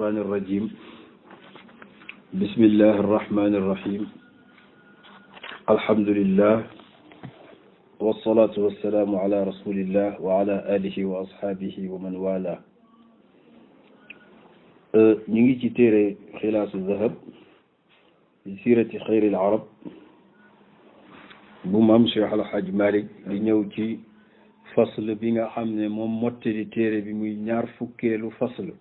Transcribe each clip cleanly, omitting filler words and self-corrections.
الشيطان الرجيم بسم الله الرحمن الرحيم الحمد لله والصلاة والسلام على رسول الله وعلى آله وأصحابه ومن والاه ñu ngi ci téere xilaasu zahab bi siirati xayril arab bu maam Cheikh Al Hadj Malick di ñëw ci fasl bi nga xam ne moom mottali téere bi muy ñaar fukkeelu fasl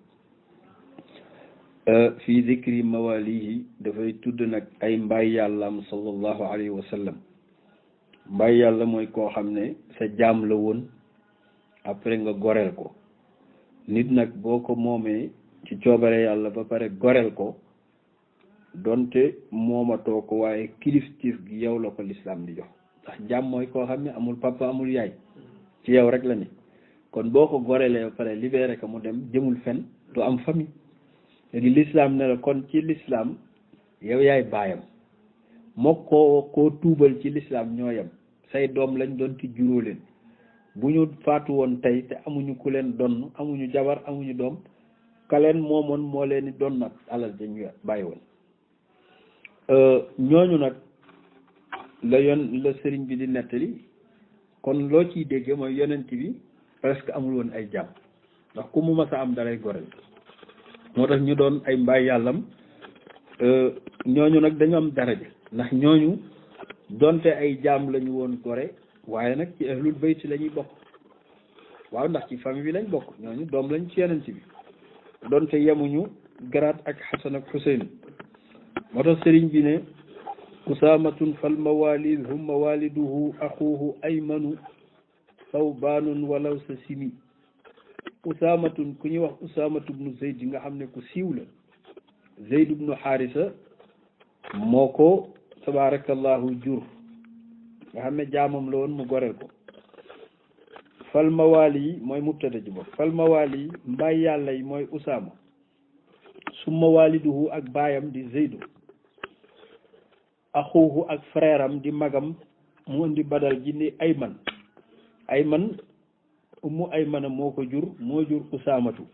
fii zikri mawalihi dafay tudd nag ay mbaay yàllaam sallallahu alayhi wa sallam mbaay yàlla mooy koo xam ne sa jaam la woon après nga goreel ko nit nag boo ko moomee ci coobare yàlla ba pare goreel ko donte moomatoo ko waaye kilifteef gi yow la ko lislaam di jox ndax jaam mooy koo xam ne amul papa amul yaay ci yow rek la ne kon boo ko goreelee ba pare libéré ko mu dem jëmul fen du am famille léegi lislaam ne la kon ci lislaam yow yaay baayam moo koo tuubal ci lislaam ñoo yem say doom lañ doon ci juróo leen bu ñu faatu woon tey te amuñu ku leen donn amuñu jabar amuñu doom kaleen moomoon moo leen di doon nag alal dañu bàyyi woon ñooñu nag la sëriñ bi di nettali kon loo ciy dégge mooy yonent bi presque amul woon ay jàmm ndax ku mu mas a am dalay goreel moo tax ñu doon ay mbaay yàllam ñooñu nag dañu am daraja ndax ñooñu donte ay jaam lañu woon gore waaye nag ci ahlul bayt la ñuy bokk waaw ndax ci famille bi lañ bokk ñooñu doom lañ ci yonent bi donte yemuñu garaat ak Xasan ak Xuseyn moo tax sëriñ bi ne usaamatun fal mawalid hum mawaliduhu axuhu aymanu sawbaanun walaw sa simi usaamatun ku ñuy wax usaamatu bnu zeyd nga xam ne ku siiw la zeyd bnu xaarisa moo ko tabaarakallahu jur nga xam ne jaamam la woon mu goreel ko fal mawaali yi mooy mubtada ji bopp fal mawaali yi mbaay yàlla yi mooy usaama summa waaliduhu ak baayam di zeydu axuuhu ak frère am di magam mu indi badal ji ni ayman ummu aymana moo ko jur moo jur usaamatu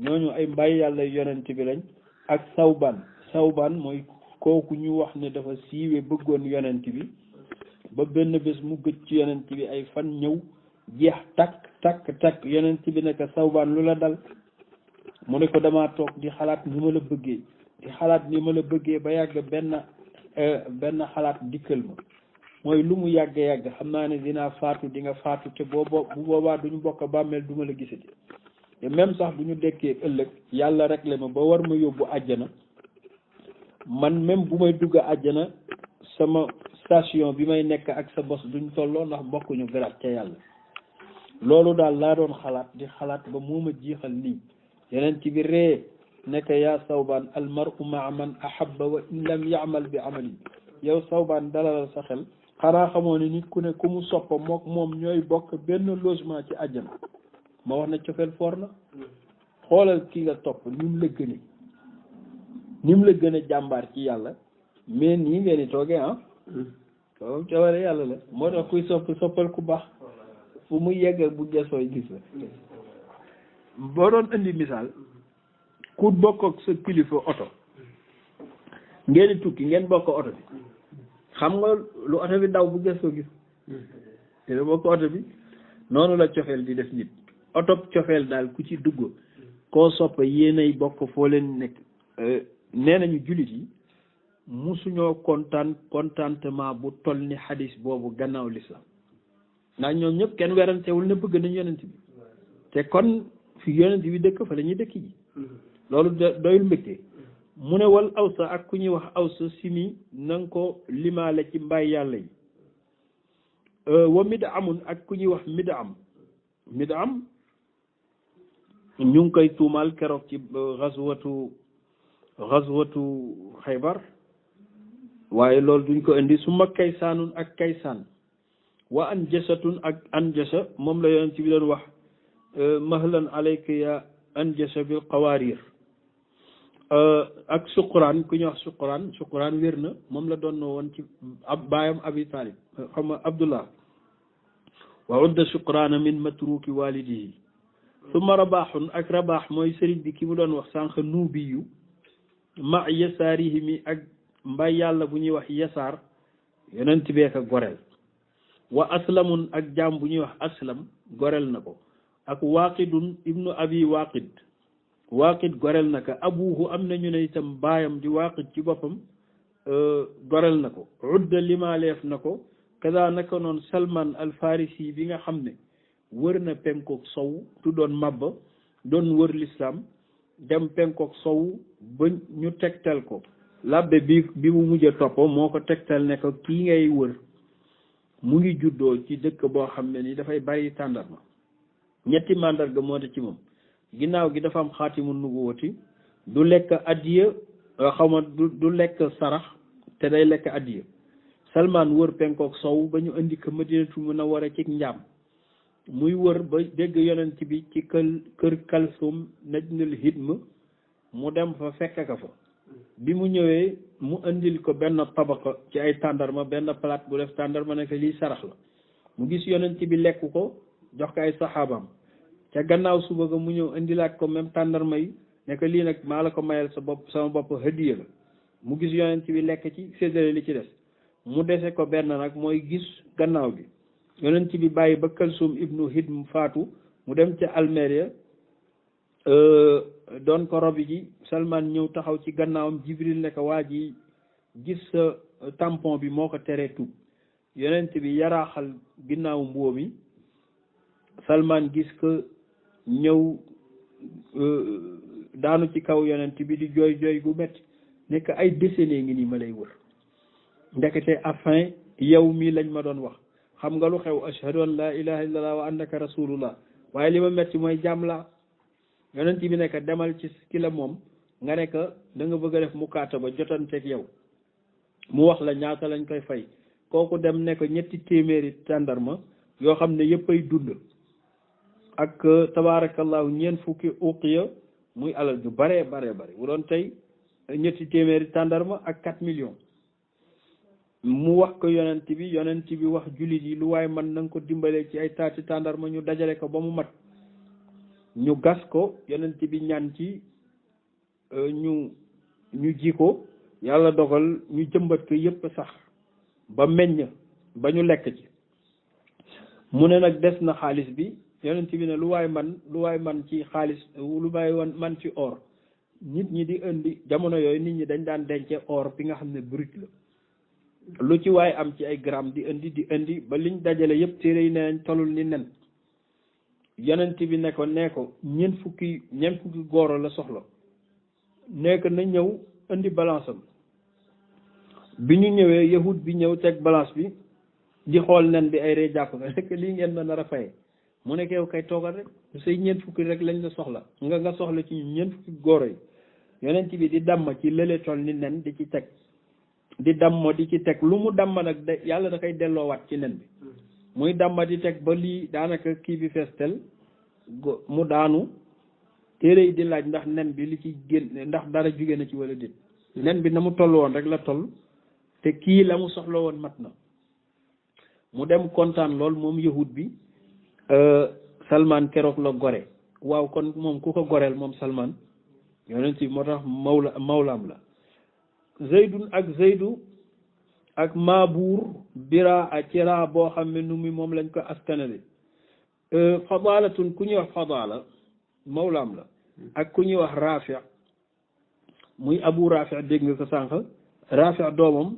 ñooñu ay mbaay yàlla yonent bi lañ ak sawbaan mooy kooku ñu wax ne dafa siiwe bëggoon yonent bi ba benn bés mu gëj ci yonent bi ay fan ñëw jeex takk yonent bi ne ko sawbaan lu la dal mu ne ko damaa toog di xalaat ni ma la bëggee ba yàgg benn xalaat dikkal ma mooy lu mu yàgg xam naa ne dinaa faatu di nga faatu te bu boobaa duñu bokk bàmmeel du ma la gisati te même sax bu ñu dekkee ëllëg yàlla rek la ma ba war ma yóbbu àjjana man même bu may dugg àjjana sama station bi may nekk ak sa bos duñ tolloo ndax bokkuñu garaat ca yàlla loolu daal laa doon xalaat ba moo ma jeexal nii yeneen ci bi ree nekk yaa sawbaan almaru maa man ahabba wa in lam yaamal bi amali yow sawbaan dalalal sa xel xanaa xamoo ne nit ku ne ku mu soppa moom ñooy bokk benn logement ci àjjana ma wax na cofeel foor na xoolal ki nga topp ni mu la gën a jàmbaar ci yàlla mais nii ngeen di toogee moom coowale yàlla la moo tax kuy soppal ku baax fu muy yegg bu gesooy gis la boo doon indi misaal ku bokk ak sa kilifa oto ngeen di tukki ngeen bokk oto bi xam nga lu oto bi daw bu gesoo gis te da bokk oto bi noonu la cofeel di def nit oto cofeel daal ku ci dugg koo soppa yéenay bokk foo leen nekk nee nañu jullit yi musuñoo contentement bu toll ni xadis boobu gannaaw l'islam ndax ñoom ñëpp kenn werantewul ne bëgg nañ yonent bi te kon fi yonent bi dëkk fa la ñuy dëkk ji loolu doyul mbégte mu ne wal awsa ak ku ñuy wax awsa simi na nga ko limaale ci mbaay yàlla yi wa mid'amun ak ku ñuy wax mid'am ñu ngi koy tuumaal keroog ci xazwatu xaybar waaye loolu duñ ko indi su ma kaysaanun ak kaysaan wa anjasatun ak anjasa moom la yonent bi doon wax mahlan alayka ya anjasa bil qawarir ak suquraan ku ñuy wax suquraan wér na moom la doon woon ci ab baayam abi talib xam nga abdullah wa udda suqraana min matruki walidihi summa rabaaxun ak rabaax mooy sëriñ bi ki mu doon wax sànq nuubiyu ma yasaarihi mi ak mbay yàlla bu ñuy wax yasaar yonent bee ko goreel wa aslamun ak jaam bu ñuy wax aslam goreel na ko ak waaqidun ibnu abi waaqid goreel na ko abuhu am na ñu ne itam baayam di waaqid ci boppam goreel na ko udda limaaleef na ko kada naka noon salman al farisi bi nga xam ne wër na penkook sow tuddoon mabba doon wër l'islam dem penkook sow ba ñu tegtal ko labbe bi mu mujj a topp moo ko tegtal ne ko kii ngay wër mu ngi juddoo ci dëkk boo xam ne ni dafay bari tàndarma ñetti màndarga moo te ci moom ginnaaw gi dafa am xaatimu nubuwati du lekk addiya xawma du lekk sarax te day lekk addiya Salman wër penkook sow ba ñu indi ko Madinatu Munawwara ci njaam muy wër ba dégg yonent bi ci kër Kalsum najnul hidm mu dem fa fekk ka fa bi mu ñëwee mu indil ko benn tabaka ci ay tàndarma benn plate bu def tàndarma ne ko lii sarax la mu gis yonent bi lekk ko jox ko ay saxaabaam ca gannaaw suba ga mu ñëw indilaat ko même tàndarma yi ne ko lii nag maa la ko mayal sama bopp hadiya la mu gis yonent bi lekk ci séddale li ci des mu dese ko benn nag mooy gis gannaaw bi yonent bi bàyyi ba Kalsum ibnu Hidm faatu mu dem ca Almeria doon ko robi ji Salman ñëw taxaw ci gannaawam Jibril ne ko waa ji gis sa tampon bi moo ko teree tuub yonent bi yaraaxal ginnaaw mbuo mi Salman gis ko ñëw daanu ci kaw yonent bi di jooy jooy gu metti nekk ay décennies ngi nii ma lay wër ndekete afin yow mii lañ ma doon wax xam nga lu xew ashhadu an la ilaha illallah wa annaka rasulullah waaye li ma metti mooy jaam la yonent bi nekk demal ci ki la moom nga nekk da nga bëgg a def mukaataba jotanteeg yow mu wax la ñaata lañ koy fay kooku dem nekk ñetti téeméeri tàndarma yoo xam ne yëpp ay dund ak tabaarakallahu ñeent fukki uqiya muy alal ju bare bu doon tey ñetti téeméeri tàndarma ak 4 millions mu wax ko yonent bi wax jullit yi lu waaye man na nga ko dimbalee ci ay taati tàndarma ñu dajale ko ba mu mat ñu gas ko yonent bi ñaan ci ñu ji ko yàlla dogal ñu jëmbat ko yëpp sax ba meññ ba ñu lekk ci mu ne nag des na xaalis bi yonent bi ne lu waay man ci xaalis lu waay man ci or nit ñi di indi jamono yooyu nit ñi dañ daan dencee or bi nga xam ne brut la lu ci waay am ci ay gramme di indi ba liñ dajale yëpp téere yi nee nañ tolul ni nen yonent bi ne ko ñeent fukki gooro la soxla nekk na ñëw indi balance am bi ñu ñëwee yahud bi ñëw teg balance bi di xool nen bi ay ree jàpp nga nekk lii ngeen ma nar a faye mu nekk yow kay toogal rek say ñeent fukki rek lañ la soxla nga soxla ci ñeent fukki gooro yi yonent bi di damm ci lële toll ni nen di ci teg di damm di ci teg lu mu damm nag yàlla da koy delloowaat ci nen bi muy damm di teg ba lii daanaka kii bi feestel mu daanu téere yi di laaj ndax nen bi li ci génn ndax dara jóge na ci wala déet nen bi na mu toll woon rek la toll te kii la mu soxla woon mat na mu dem kontaan lool moom yahud bi Salman keroog la gore waaw kon moom ku ko goreel moom Salman yonent bi moo tax mawlaam la Zaydun ak Zaydu ak Maabuur bira a cira boo xam ne nu mi moom lañ ko askanale fadalatun ku ñuy wax fadala mawlaam la ak ku ñuy wax Rafi muy Abu Rafi dégg nga ko sànq Rafi doomam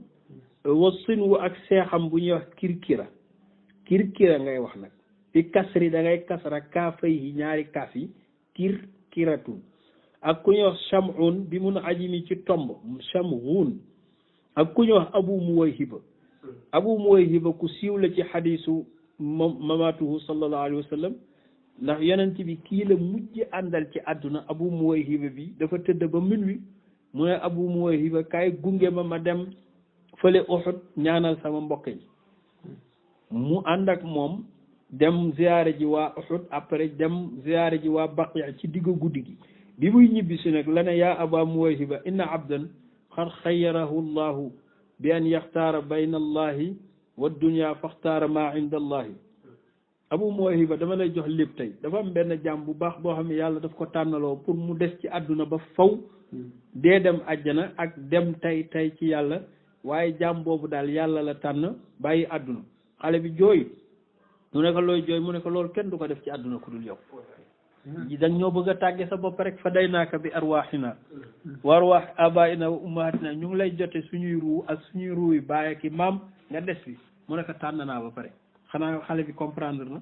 wa sinwu ak seexam bu ñuy wax kirkira ngay wax nag fi kasri da ngay kasra kaafay yi ñaari kaaf yi kiratun ak ku ñuy wax Shamun bi mun ajimi ci tomb Shamun ak ku ñuy wax Abu Muwayhiba ku siiw la ci xadiisu mamatuhu sallallahu alayhi wa sallam ndax yonent bi kii la mujj àndal ci àdduna Abu Muwayhiba bi dafa tëdd ba minuit mu ne Abu Muwayhiba kaay gunge ma dem fële Uhud ñaanal sama mbokk yi mu ànd ak moom dem ziyaare ji waa Uhud après dem ziyaare ji waa Baqi ci diggu guddi gi bi muy ñibbi si nag la ne yaa Aba Muwayhiba inna abdan xad xayyarahu llahu bi an yaxtaara bayna allahi wa dunya faxtaara maa inda allahi Abu Muwayhiba dama lay jox lépp tey dafa am benn jaam bu baax boo xam ne yàlla daf ko tànnaloo pour mu des ci àdduna ba faw dee dem àjjana ak dem tey ci yàlla waaye jaam boobu daal yàlla la tànn bàyyi àdduna xale bi jooy mu ne ko looy jooy mu ne ko loolu kenn du ko def ci àdduna ku dul yow da ñoo bëgg a tàgge sa bopp rek fa day naaka bi arwaaxina wa arwaax abaina wa ummahatina ñu ngi lay jote suñuy ruu ak suñuy ruu yi baay ak maam nga des bi mu ne ko tànn naa ba pare xanaa xale bi comprendre na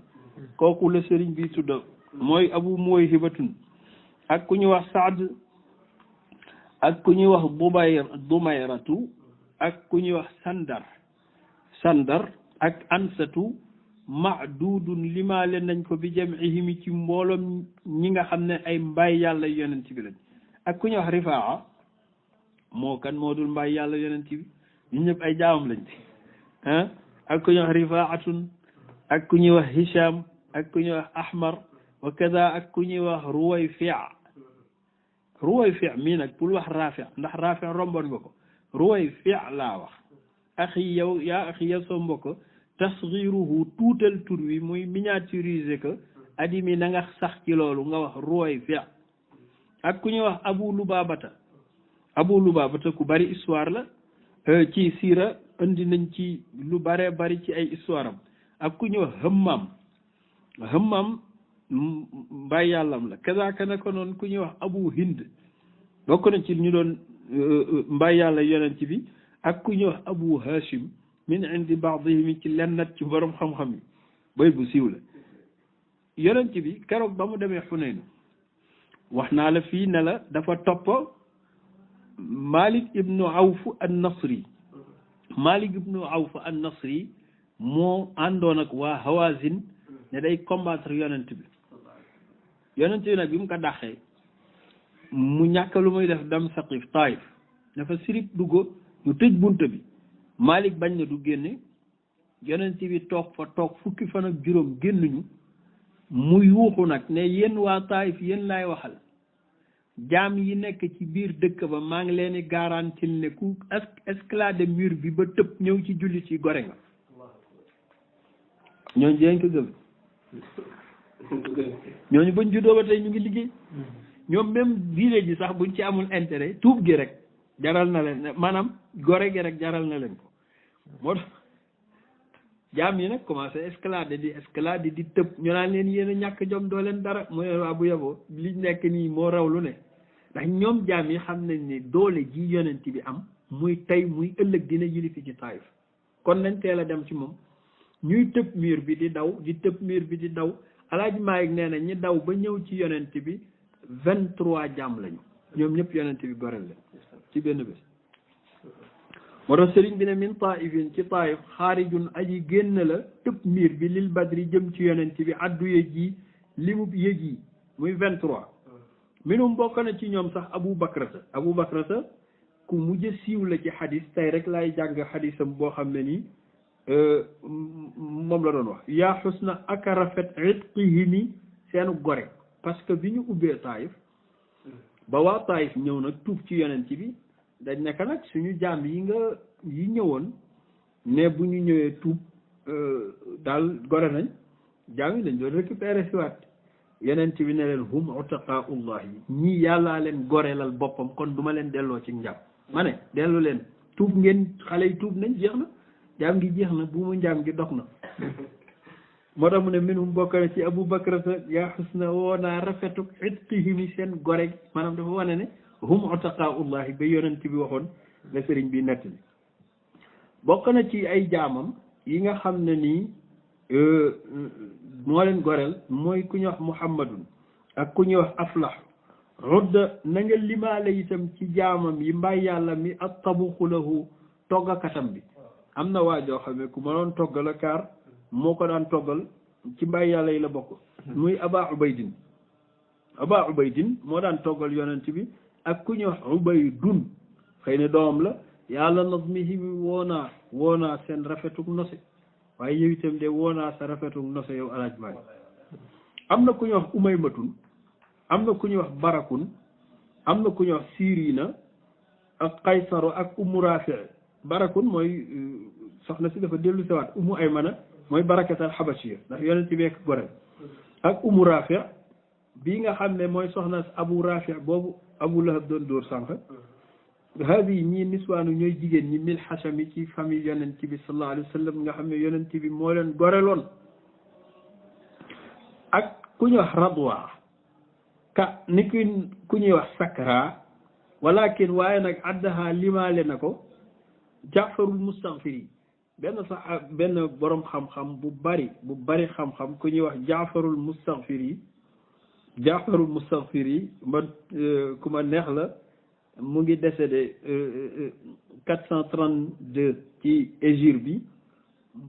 kooku la sëriñ bi tudda mooy Abu Muwayhibatun ak ku ñu wax Saad ak ku ñuy wax Dumayratu ak ku ñuy wax Sandar ak Ansatu maadudun limaale nañ ko bi jam'ihim ci mbooloom ñi nga xam ne ay mbaay yàlla yonent bi lañ ak ku ñuy wax Rifaa moo kan moo dul mbaay yàlla yonent bi ñu ñëpp ay jaamam lañ ah ak ku ñuy wax Rifaatun ak ku ñuy wax Hisham ak ku ñuy wax Ahmar wa kada ak ku ñuy wax Ruwayfi mii nag pour wax Rafi ndax Rafi romboon nga ko Ruwayfi laa wax axi yow soo mbokk tasgiruhu tuutal tur wi muy miniaturiser que adimi na nga sax ci loolu nga wax Ruwayfi ak ku ñuy wax Abu Lubabata ku bari histoire la ci siira indi nañ ci lu bare bari ci ay histoire am ak ku ñuy wax Hammam mbay yàllam la kazaaka naka noonu ku ñuy wax Abu Hind bokk na ci ñu doon mbay yàlla yonent bi ak ku ñuy wax Abu Hashim min indi baadihim ci lennat ci borom xam-xam yi bay bu siiw la yonent bi keroog ba mu demee Xunayn wax naa la fii ne la dafa topp Malik ibnu Awf an-Nasri moo àndoon ak waa Hawazin ne day combattre yonent bi nag bi mu ko dàqee mu ñàkk lu muy def dem Saqif Taif dafa sirip duggo ñu tëj bunt bi Malik bañ na du génne yonent bi toog fukki fan ak juróom génnuñu mu yuuxu nag ne yéen waa Taif yéen laay waxal jaam yi nekk ci biir dëkk ba maa ngi leen di garantil ne ku escalader mur bi ba tëb ñëw ci jullit yi gore nga ñooñu dinañ ko gëm ñooñu bañ juddoo ba tey ñu ngi liggéey ñoom même diine ji sax buñ ci amul intérêt tuub gi rek jaral na leen maanaam gore gi rek jaral na leen ko moo tax jaam yi nag commencé escalader di tëb ñu naan leen yéen a ñàkk jom doo leen dara mu ne waa bu yeboo li nekk nii moo raw lu ne ndax ñoom jaam yi xam nañ ni doole ji yonent bi am muy tey muy ëllëg dina yilifi ci Taif kon nañ teel a dem ci moom ñuy tëb mur bi di daw Alaaji Maalik nee na ñi daw ba ñëw ci yonent bi 23 jaam lañu ñoom ñëpp yonent bi goreel leen ci benn bés moo tax sëriñ bi ne min taifin ci Taif xaarijun aji génn la tëb miir bi lil badri jëm ci yonent bi addu yëj yi limu yëj yi muy 23 minum bokk na ci ñoom sax Abu Bakrata ku mujj siiw la ci xadis tey rek laay jàng xadisam boo xam ne nii moom la doon wax yaa xusna ak rafet itqihimi seenu gore parce que bi ñu ubbee Taif ba waa Taif ñëw nag tuub ci yonent bi dañ nekk nag suñu jaam yi ñëwoon ne bu ñu ñëwee tuub daal gore nañ jaam yi dañ doon récupérer si waat yonent bi ne leen hum utaqaaullahi ñii yàllaa leen goreelal boppam kon duma leen delloo ci njaam ma ne dellu leen tuub ngeen xale yi tuub nañ jeex na jaam gi jeex na bu mu njaam gi dox na moo tax mu ne minhum bokk na ci Abu Bakrata yaa xusna woonaa rafetuk itqihimi seen gore gi maanaam dafa wane ne hum utaqaaullahi ba yonent bi waxoon la sëriñ bi nett bi bokk na ci ay jaamam yi nga xam ne nii moo leen goreel mooy ku ñuy wax Muhammadun ak ku ñuy wax Aflah rodda na nga limaale itam ci jaamam yi mbay yàlla mi ak tabuxu lahu toggakatam bi am na waa joo xam ne ku mënoon toggal a kaar moo ko daan toggal ci mbay yàlla yi la bokk muy Aba Ubaydin moo daan toggal yonent bi ak ku ñuy wax Ubaydun xëy na doomam la yàlla nazmihi woonaa seen rafetuk nose waaye yow itam de woonaa sa rafetuk nose yow alaaj baay am na ku ñuy wax Umaymatun am na ku ñuy wax Barakun am na ku ñuy wax Sirina ak Qaysaro ak Ummu Rafi Barakun mooy soxna si dafa dellu sewaat Ummu Aymana mooy barakatal xabasiya ndax yonent bi ak goreel ak umu rafi bii nga xam ne mooy soxna abu rafi boobu abu lahab doon dóor sànq haadi ñii niswaanu ñooy jigéen ñi mil xasami ci famille yonent bi sallallahu alayhi wa sallam nga xam ne yonent bi moo leen goreloon ak ku ñuy wax radwa ka ni ku ñuy wax sakra walakin waaye nag addaha limaale na ko jaafarul mustaghfiri benn borom xam-xam bu bari xam-xam ku ñuy wax jaafarul mustaghfiri ma ku ma neex la mu ngi décédé 432 ci hégire bi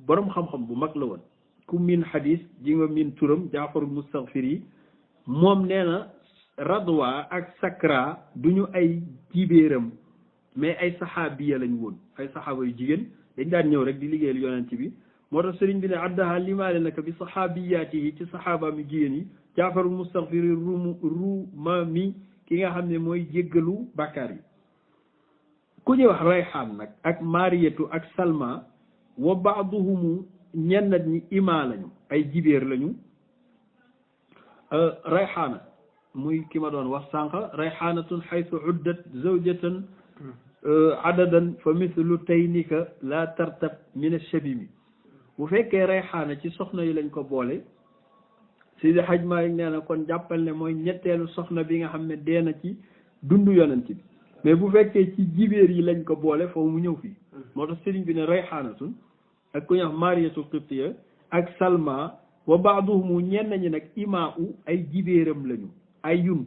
borom xam-xam bu mag la woon ku miin xadis ji nga miin turam jaafarul mustaghfiri moom nee na radwa ak sakra duñu ay jibéeram mais ay saxaabiya lañ woon ay saxaaba yu jigéen dañ daan ñëw rek di liggéeyal yonent bi moo tax sëriñ bi ne addaha limaale naka bi saxaabiyaati yi ci saxaabaam yu jigéen yi jaafarul mustaghfiri rumami ki nga xam ne mooy jéggalu bàkkaar yi ku ñuy wax rayxaan nag ak mariyatu ak salma wa baaduhumu ñennat ñi ima lañu ay jibéer lañu rayxaana muy ki ma doon wax sànq rayxaanatun xaytu uddat zawjatan adadan fa mithlu taynika la tartab min ashabimi bu fekkee rayxaana ci soxna yi lañ ko boole Seydi Hajj Maalik nee na kon jàppal ne mooy ñetteelu soxna bi nga xam ne dee na ci dundu yonent bi mais bu fekkee ci jibéer yi lañ ko boole foofu mu ñëw fii moo tax sëriñ bi ne rayxaanatun ak ku ñuy wax mariyatu qibtiya ak salma wa baaduhumu ñenn ñi nag imaa u ay jibéeram lañu ay yun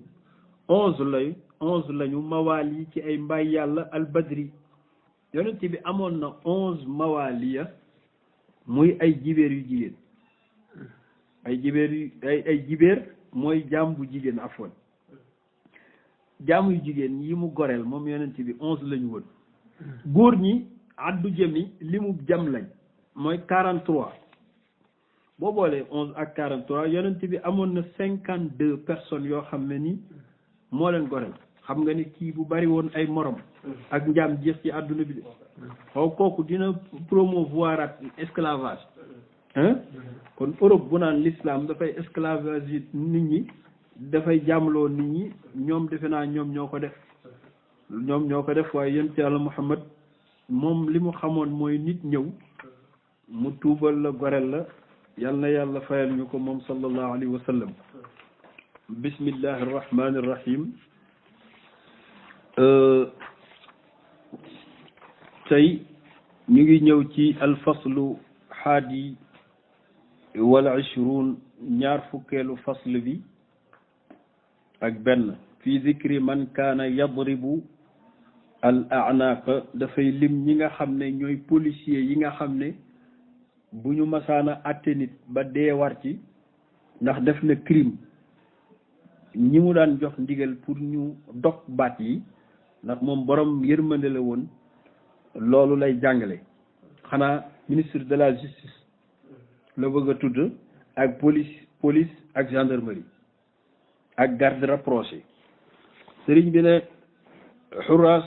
11 lañu mawaal yi ci ay mbay yàlla albadri yonent bi amoon na 11 mawaaliya muy ay jibéer yu jigéen ay jibéer mooy jaam bu jigéen afoon jaam yu jigéen yi mu goreel moom yonent bi 11 lañu woon góor ñi addu jëmi li mu jam lañ mooy 43 boo boolee 11 ak 43 yonent bi amoon na 52 personnes yoo xam ne ni moo leen goreel xam nga ni kii bu bari woon ay morom ak njaam jeex ci àdduna bi de xaw kooku dina promouvoir ak esclavage kon Europe bu naan l'islam dafay esclavage nit ñi dafay jaamloo nit ñi ñoom defe naa ñoom ñoo ko def waaye yonent Yàlla Muhammad moom li mu xamoon mooy nit ñëw mu tuubal la goreel la yal na yàlla fayal ñu ko moom sallallahu alayhi wa sallam bismillahi arrahmani irrahim tey ñu ngi ñëw ci alfaslu haadi wal ishrun ñaar fukkeelu fasl bi ak benn fi zikri man kaana yadribu al a'naaq dafay lim ñi nga xam ne ñooy policier yi nga xam ne bu ñu masaana àtte nit ba dee war ci ndax def na crime ñi mu daan jox ndigal pour ñu dog baat yi ndax moom borom yërmande la woon loolu lay jàngale xanaa ministre de la justice la bëgg a tudd ak police ak gendarmerie ak garde rapproché sëriñ bi ne xuraas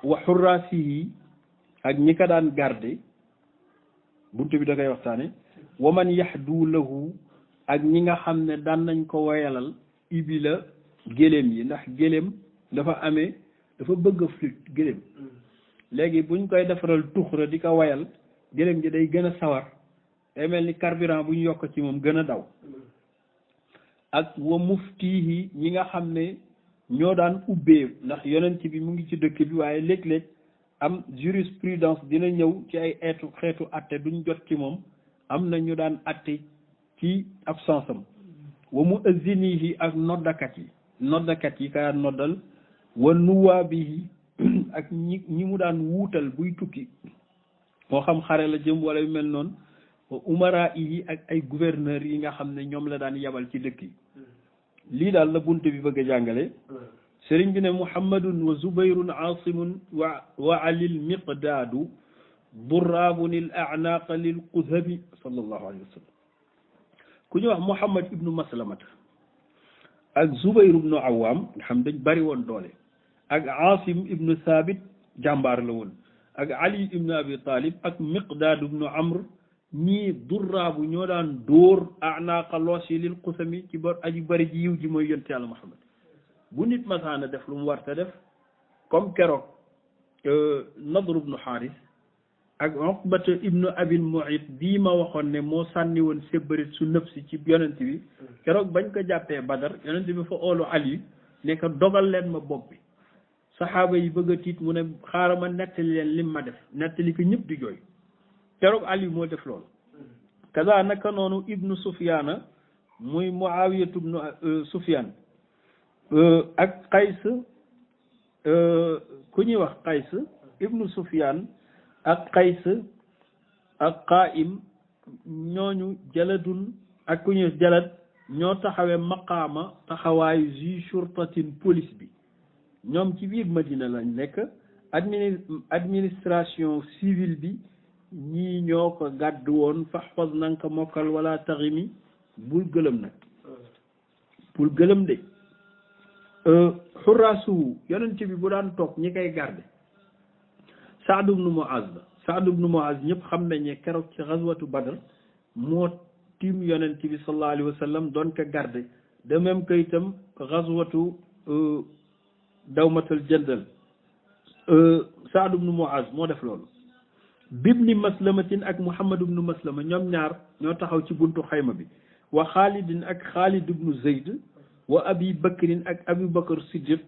wa xuraas yi ak ñi ko daan garde buntu bi da koy waxtaane waman yaxdu lahu ak ñi nga xam ne daan nañ ko woyalal ibi la géléem yi ndax géléem dafa bëgg a flûte géléem léegi buñ koy defaral tuxra di ko wayal géléem gi day gën a sawar day mel ni carburant bu ñu yokk ci moom gën a daw ak wa muftihi ñi nga xam ne ñoo daan ubbee ndax yonent bi mu ngi ci dëkk bi waaye léeg-léeg am jurisprudence dina ñëw ci ay xeetu atte duñ jot ci moom am na ñu daan atte ci absence am wa muazzinihi ak noddakat yi ka noddal wa nuwaabihi ak ñi mu daan wuutal buy tukki moo xam xare la jëm wala yu mel noonu wa umaraihi ak ay gouverneur yi nga xam ne ñoom la daan yabal ci dëkk yi lii daal la bunt bi bëgg a jàngale sëriñ bi ne muhammadun wa zubayrun aasimun wa alil miqdaadu durraabun il a'naaq lil qudhabi sallallahu alayhi wa sallam ku ñu wax muhammad ibnu maslamata ak zubayr ibnu awaam nga xam dañ bari woon doole ak aasim ibnu thabit jàmbaar la woon ak ali ibnu abi talib ak miqdaad ibnu amr ñii durraabu ñoo daan dóor anaaqa loos yi lil xusami ci bor aji bari ji yiw ji mooy yonte yàlla Muhammad bu nit masaana def lu mu war ta def comme keroog Nadr ibnu Xaaris ak Uqbata ibnu Abil Mu'ayt bii ma waxoon ne moo sànni woon sébbarit su nëfsi ci yonent bi keroog bañ ko jàppee Badar yonent bi fa oolu Ali ne ko dogal leen ma bopp bi saxaaba yi bëgg a tiit mu ne xaaral ma nettali leen lim ma def nettali ko ñëpp di jooy keroog Ali moo def loolu kaza naka noonu ibnu Sufyaana muy Muawiyatu ibnu Sufyaan ak Qays ku ñuy wax Qays ibnu Sufyaan ak Qays ak Qaa'im ñooñu jaladun ak ku ñuy jalad ñoo taxawee maqaama taxawaayu zi shurtatin police bi ñoom ci biir Madina lañ nekk administration civile bi ñii ñoo ko gàddu woon faxfaz na nga ko mokkal wala taximi bul gëlëm nag bul gëlëm de xuraasu yonent bi bu daan toog ñi koy garde Saad ibnu Muaz la Saad ibnu Muaz ñëpp xam nañ ne keroog ci xazwatu Badr moo tiim yonent bi sallallahu alayhi wa sallam doon ko garde de même que itam xazwatu dawmatal jëndal Saad ibnu Muaz moo def loolu bibni maslamatin ak Muhammad ibnu Maslama ñoom ñaar ñoo taxaw ci buntu xayma bi wa Xaalidin ak Xaalid ibnu Zayd wa Abi Bakrin ak Abi Bakr Siddiq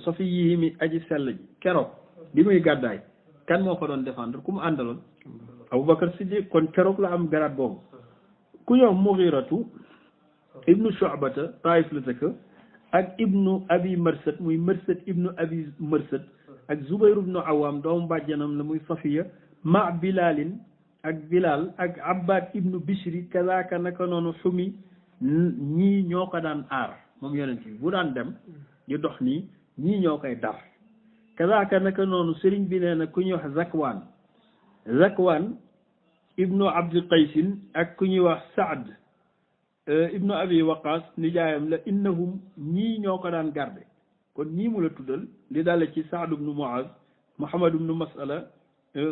safiyihi mi aji sell ji keroog bi muy gàddaay kan moo ko doon défendre ku mu àndaloon Abu Bakr Siddiq kon keroog la am garaat boobu ku ñëw Mughiratu ibnu Shu'bata Taif la dëkk ak ibnu Abi Marsad muy Marsad ibnu Abi Marsad ak Zubayr ibnu Awam doomu bàjjanam la muy Safiya ma Bilalin ak Bilal ak Abbad ibnu Bishri kazaaka naka noonu xumi ñii ñoo ko daan aar moom yonent bi bu daan dem ñu dox nii ñii ñoo koy dar kazaaka naka noonu sëriñ bi nee na ku ñuy wax Zakwaan ibnu Abdi Qaysin ak ku ñuy wax Saad ibnu Abi Waqas nijaayam la innahum ñii ñoo ko daan garde kon ñii mu la tuddal li dale ci Saad ibnu Muaz Muhammad ibnu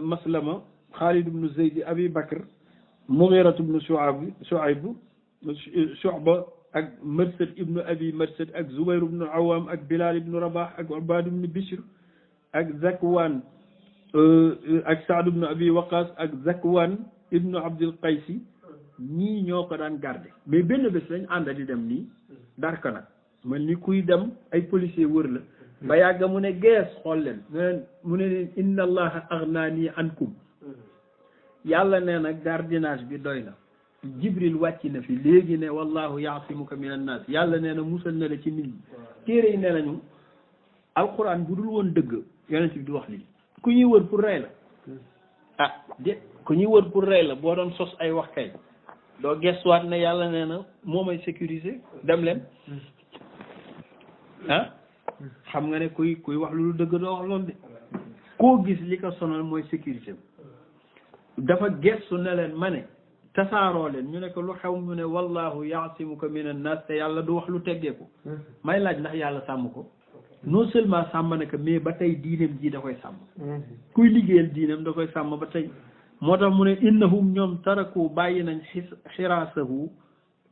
Maslama Xaalid ibnu Zayd Abi Bakr Mughiratu ibnu Shu'ba ak Marsad ibnu Abi Marsad ak Zubayr ibnu Awam ak Bilal ibnu Rabah ak Ubaad ibnu Bishr ak Zakwaan ak Saad ibnu Abi Waqas ak Zakwaan ibnu Abdil Qaysi ñii ñoo ko daan garde mais benn bés lañ ànda di dem nii darka nag mel ni kuy dem ay policier wër la ba yàgg mu ne gees xool leen mu ne leen inna allaha aghnani ankum yàlla nee na gardiennage bi doy na Jibril wàcc na fi léegi ne wallahu yaasimuka min annaas yàlla nee na musal na la ci nit ñi téere yi nee nañu alquran bu dul woon dëgg yonent bi du wax lii ku ñuy wër pour rey la ah de ku ñuy wër pour rey la boo doon sos ay wax kay doo gestuwaat ne yàlla nee na moo may sécuriser dem leen ah xam nga ne kuy wax lu dëgg doo wax loolu de koo gis li ko sonal mooy sécurité dafa gestu ne leen ma ne tasaaroo leen ñu ne ko lu xew mu ne wallahu yaasimuka min annas te yàlla du wax lu teggeeku may laaj ndax yàlla sàmm ko non seulement sàmm na ko mais ba tey diineem ji da koy sàmm kuy liggéeyal diineem da koy sàmm ba tey moo tax mu ne innahum ñoom taraku bàyyi nañ xiraasahu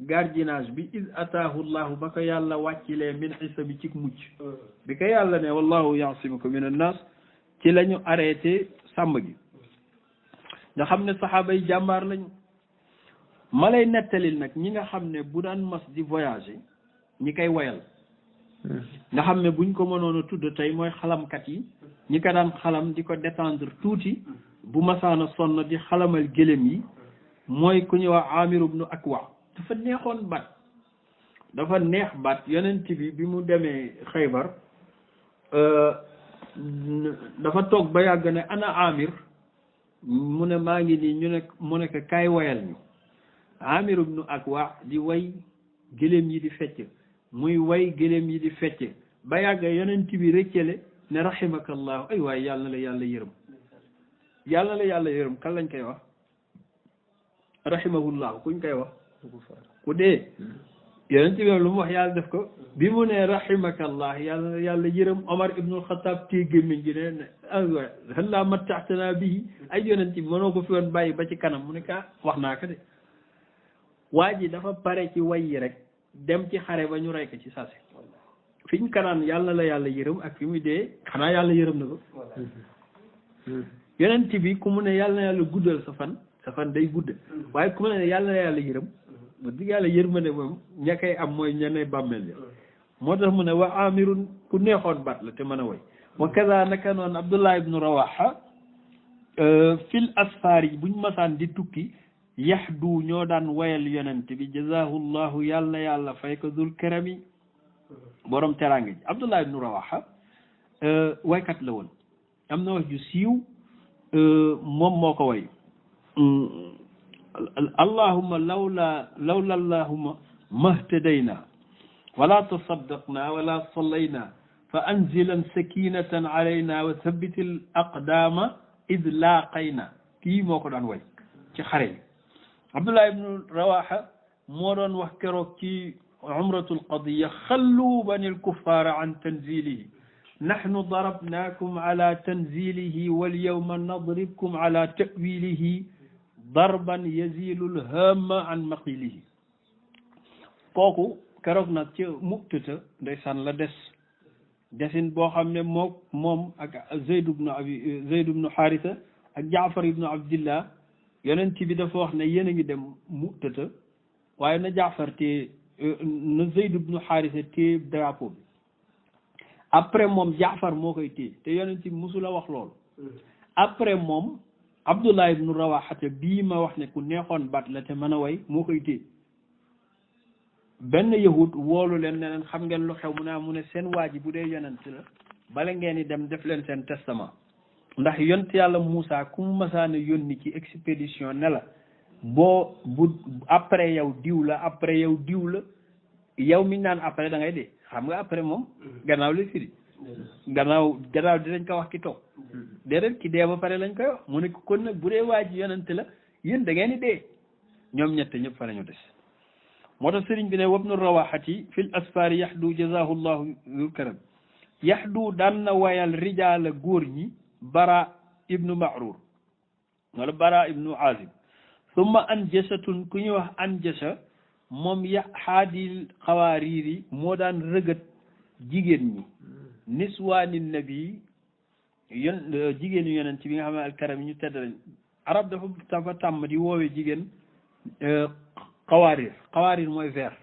gardiennage bi is ataahu llahu ba ko yàlla wàccilee min xisa bi ci mucc bi ko yàlla ne wallahu yaasimuka min annas ci la ñu arrêté sàmm gi nga xam ne saxaaba yi jàmbaar lañu ma lay nettalil nag ñi nga xam ne bu daan mas di voyager ñi koy woyal nga xam ne buñ ko mënoon a tudd tey mooy xalamkat yi ñi ko daan xalam di ko détendre tuuti bu masaana sonn di xalamal gëlëm yi mooy ku ñuy wax Amir ibnu Akwa dafa neexoon baat dafa neex baat yonent bi mu demee Xaybar dafa toog ba yàgg ne ana Amir mu ne maa ngi nii ñu ne mu ne ko kaay woyal ñu Amir ibnu Akwa di way gëlëm yi di fecc muy way gëlëm yi di fecc ba yàgg yonent bi rëccale ne rahimakallahu ay waay yàlla na la yàlla yërëm yàlla la yàlla yërëm kan lañ koy wax rahimahullahu kuñ koy wax ku dee yonent bi lu mu wax yàlla def ko bi mu ne rahimakallah yàlla yërëm Omar ibnul Xataab téye gémmiñ gi ne hallaa matta'tanaa bihi ay yonent bi mënoo ko fi woon bàyyi ba ci kanam mu ne ka wax naa ko de waa ji dafa pare ci way yi rek dem ci xare ba ñu rey ko ci sase fi ñu kanaan yàlla la yàlla yërëm ak fi muy dee xanaa yàlla yërëm na ko yonent bi ku mu ne yàlla na yàlla guddal sa fan day gudd waaye ku mu ne yàlla na yàlla yërëm ba digg yàlla yërmande moom ña koy am mooy ñeneen bàmmeel ya moo tax mu ne wa amirun ku neexoon baat la te mën a woy wa kaza naka noonu Abdullah ibnu Rawaha fil asfaar yi buñ masaan di tukki yaxdu ñoo daan wayal yonent bi jazahullahu yàlla na yàlla fay ko dul karami borom teraanga ji Abdullah ibnu Rawaha waykat la woon am na wax ju siiw moom moo ko way allahumma lawla allahumma mahtadayna wala tasaddaqna wala sallayna fa anzilan sakinatan alayna wa thabbit al aqdama id laaqayna kii moo ko daan way ci xare yi Abdullah ibnu Rawaha moo doon wax keroog ci umratul qadiya xallu bani al kuffara an tanzilihi nahnu darabnakum ala tanzilihi wal yawma nadribkum ala ta'wilihi darban yazilul hamma an maqilihi kooku keroog nag ci muktata ndeysaan la desin boo xam ne moom ak Zayd ibnu Haarisa ak Jaafar ibnu Abdillah yonent bi dafa wax ne yéen a ngi dem muktata waaye na Jaafar te na Zayd ibnu Haarisa te drapeau bi après moom Jaafar moo koy téye te yonent bi musula wax loolu après moom Abdullah ibnu Rawaha bii ma wax ne ku neexoon baat la te mën a way moo koy téye benn yahud woolu leen ne leen xam ngeen lu xew mu ne seen waa ji bu dee yonent la bala ngeen di dem def leen seen testament ndax yonent yàlla Moussa ku mu masaana yónni ci expédition ne la bu après yow diw la après yow diw la yow mi naan après da ngay dee xam nga après moom gannaaw la firi gannaaw dinañ ko wax ki toog déedéet ki dee ba pare lañ koy wax mu ne kon nag bu dee waa ji yonent la yéen da ngeen di dee ñoom ñett ñëpp fa lañu des moo tax sëriñ bi ne wabnu rawahati fil asfaari yaxdu jazahu llahu zul karam yaxdu daan na wayal rijaala góor ñi bara ibnu mahrur wala bara ibnu azib summa anjasatun ku ñuy wax anjasa moom xaadil xawaariiri moo daan rëgët jigéen ñi niswaani nabi jigéenu yonent bi nga xam ne alkaram yi ñu tedd lañ arab dafa tàmm di woowee jigéen xawaarir mooy vers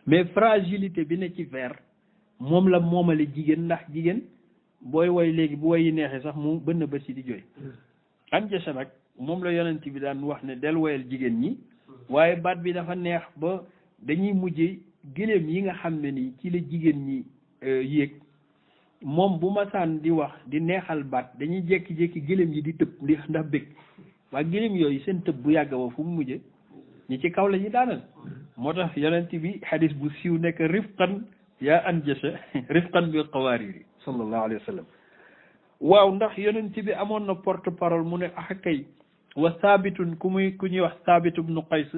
mais fragilité bi ne ci vers moom la moomale jigéen ndax jigéen booy woy léegi bu woy yi neexee sax mu bënn bët si di jooy anjasa nag moom la yonent bi daan wax ne del woyal jigéen ñi waaye baat bi dafa neex ba dañuy mujje gëléem yi nga xam ne nii ci la jigéen ñi yéeg moom bu masaan di wax di neexal baat dañuy jékki-jékki gëléem yi di tëb ndax bëgg waaye gëléem yooyu seen tëb bu yàgg ba fu mu mujje ñi ci kaw la ñu daanal moo tax yonent bi xadis bu siiw nekk rifqan yaa anjasa rifqan bil qawaariri sallallahu alayhi wa sallam waaw ndax yonent bi amoon na porte parole mu ne ah kay wa saabitun ku ñuy wax saabit ibnu qays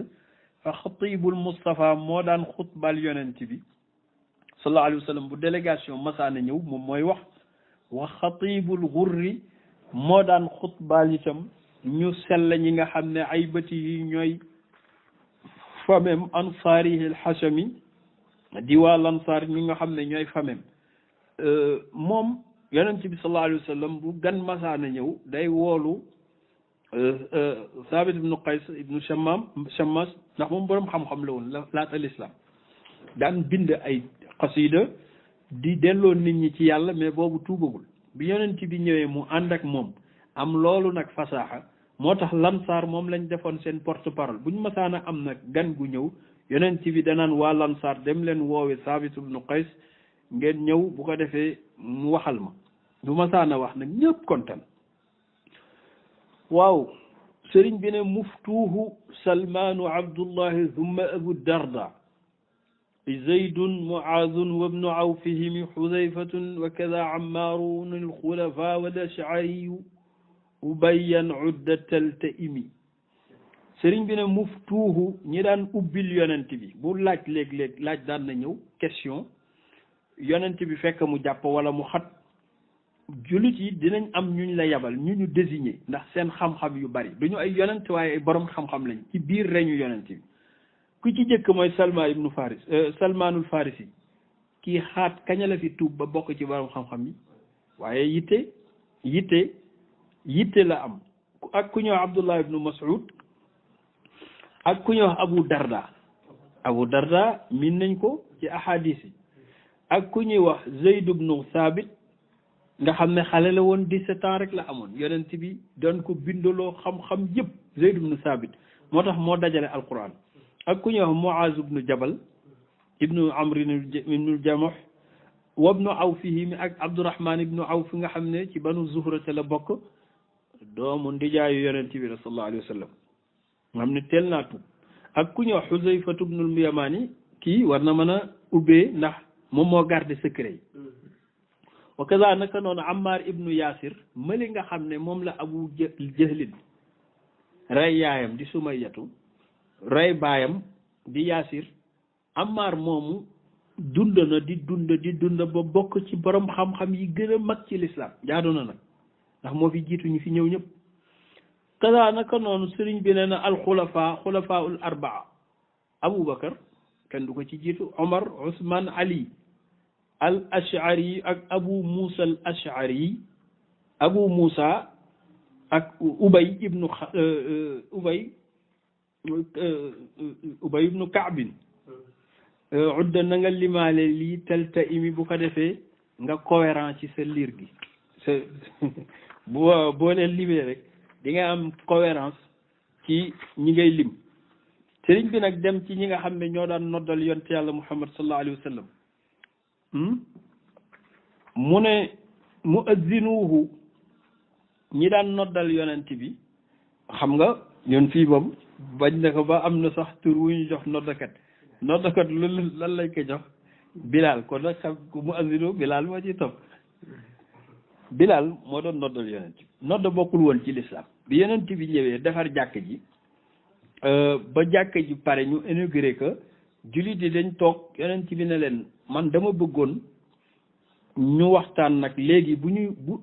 fa xatibul Mustafa moo daan xutbal yonent bi sallallahu alayhi wa sallam bu délégation masaana ñëw moom mooy wax wa xatibul gurri moo daan xutbal itam ñu sell ñi nga xam ne ay bëti yi ñooy famem ansaarihi alxachami diwaal ansaar ñi nga xam ne ñooy famem moom yonent bi sallallahu alayhi wa sallam bu gan masaana ñëw day woolu Saabit ibnu Qays ibnu Shammas ndax moom boroom xam-xam la woon laata l'islam daan bind ay xasida di delloo nit ñi ci yàlla mais boobu tuubagul bi yonent bi ñëwee mu ànd ak moom am loolu nag fasaaxa moo tax lansaar moom lañ defoon seen porte parole bu ñu masaana am nag gan gu ñëw yonent bi danaan waa lansaar dem leen woowe Saabit ibnu Qays ngeen ñëw bu ko defee mu waxal ma bu masaana wax nag ñëpp kontaan waaw sëriñ bi ne muftuuhu salmaanu abdullahi thumma abu darda zaydun muaadun wa bnu awfihim xudayfatun wa kada ammaarun alxulafa wal ashariyu ubayyan udda taltaimi sëriñ bi ne muftuuhu ñi daan ubbil yonent bi bu laaj léeg-léeg laaj daan na ñëw question yonent bi fekk mu jàpp wala mu xat jullit yi dinañ am ñuñ la yabal ñu désigné ndax seen xam-xam yu bari duñu ay yonent waaye ay borom xam-xam lañ ci biir reñu yonent bi ku ci jëkk mooy Salmaanul Farisi kii xaat kaña la fi tuub ba bokk ci borom xam-xam yi waaye yitte la am ak ku ñuy wax Abdullah ibnu Mas'ud ak ku ñuy wax Abu Darda min nañ ko ci ahadis yi ak ku ñuy wax Zayd ibnu Thabit nga xam ne xale la woon 17 ans rek la amoon yonent bi doon ko bindaloo xam-xam yëpp Zayd ibnu Thabit moo tax moo dajale alquran ak ku ñuy wax Muaz ibnu Jabal ibnu Amr ibnu Jamuh wa ibnu Awfihi ak Abdurahman ibnu Awf nga xam ne ci banu Zuhra la bokk doomu ndijaayu yonent bi sallallahu alayhi wa sallam nga xam ne teel naa tuub ak ku ñuy wax Xuzayfatu ibnul Yamaani kii war na mën a ubbee ndax moom moo garde secret yi wa kaza naka noonu Ammar ibnu Yaasir mali nga xam ne moom la Abu Jahlin rey yaayam di Sumayyatu rey baayam di Yaasir Ammar moomu dund ba bokk ci borom xam-xam yi gën a mag ci lislaam jaadu na nag ndax moo fi jiitu ñu fi ñëw ñëpp kaza naka noonu sëriñ bi nee na xulafaul arbaa Aboubacar kenn du ko ci jiitu Omar Ousmane Ali al ashari ak Abu Moussa al ashari Abu Moussa ak Ubay ibnu Kaabin udda na nga limaale lii telta imi bu ko defee nga cohérent ci sa liir gi sa boo leen limee rek di nga am cohérence ci ñi ngay lim sëriñ bi nag dem ci ñi nga xam ne ñoo daan noddal yonte yàlla Muhammad sallallahu alayhi wa sallam mu ne muazzinuhu ñi daan noddal yonent bi xam nga ñun fii moom bañ na ko ba am na sax tur wu ñu jox noddakat loolu lan lañ ko jox Bilal kon nag xam muazzinu Bilal moo ci topp Bilal moo doon noddal yonent bi nodd bokkul woon ci lislaam bi yonent bi ñëwee defar jàkk ji ba jàkk ji pare ñu inauguré que jullit yi dañ toog yonent bi ne leen man dama bëggoon ñu waxtaan nag léegi bu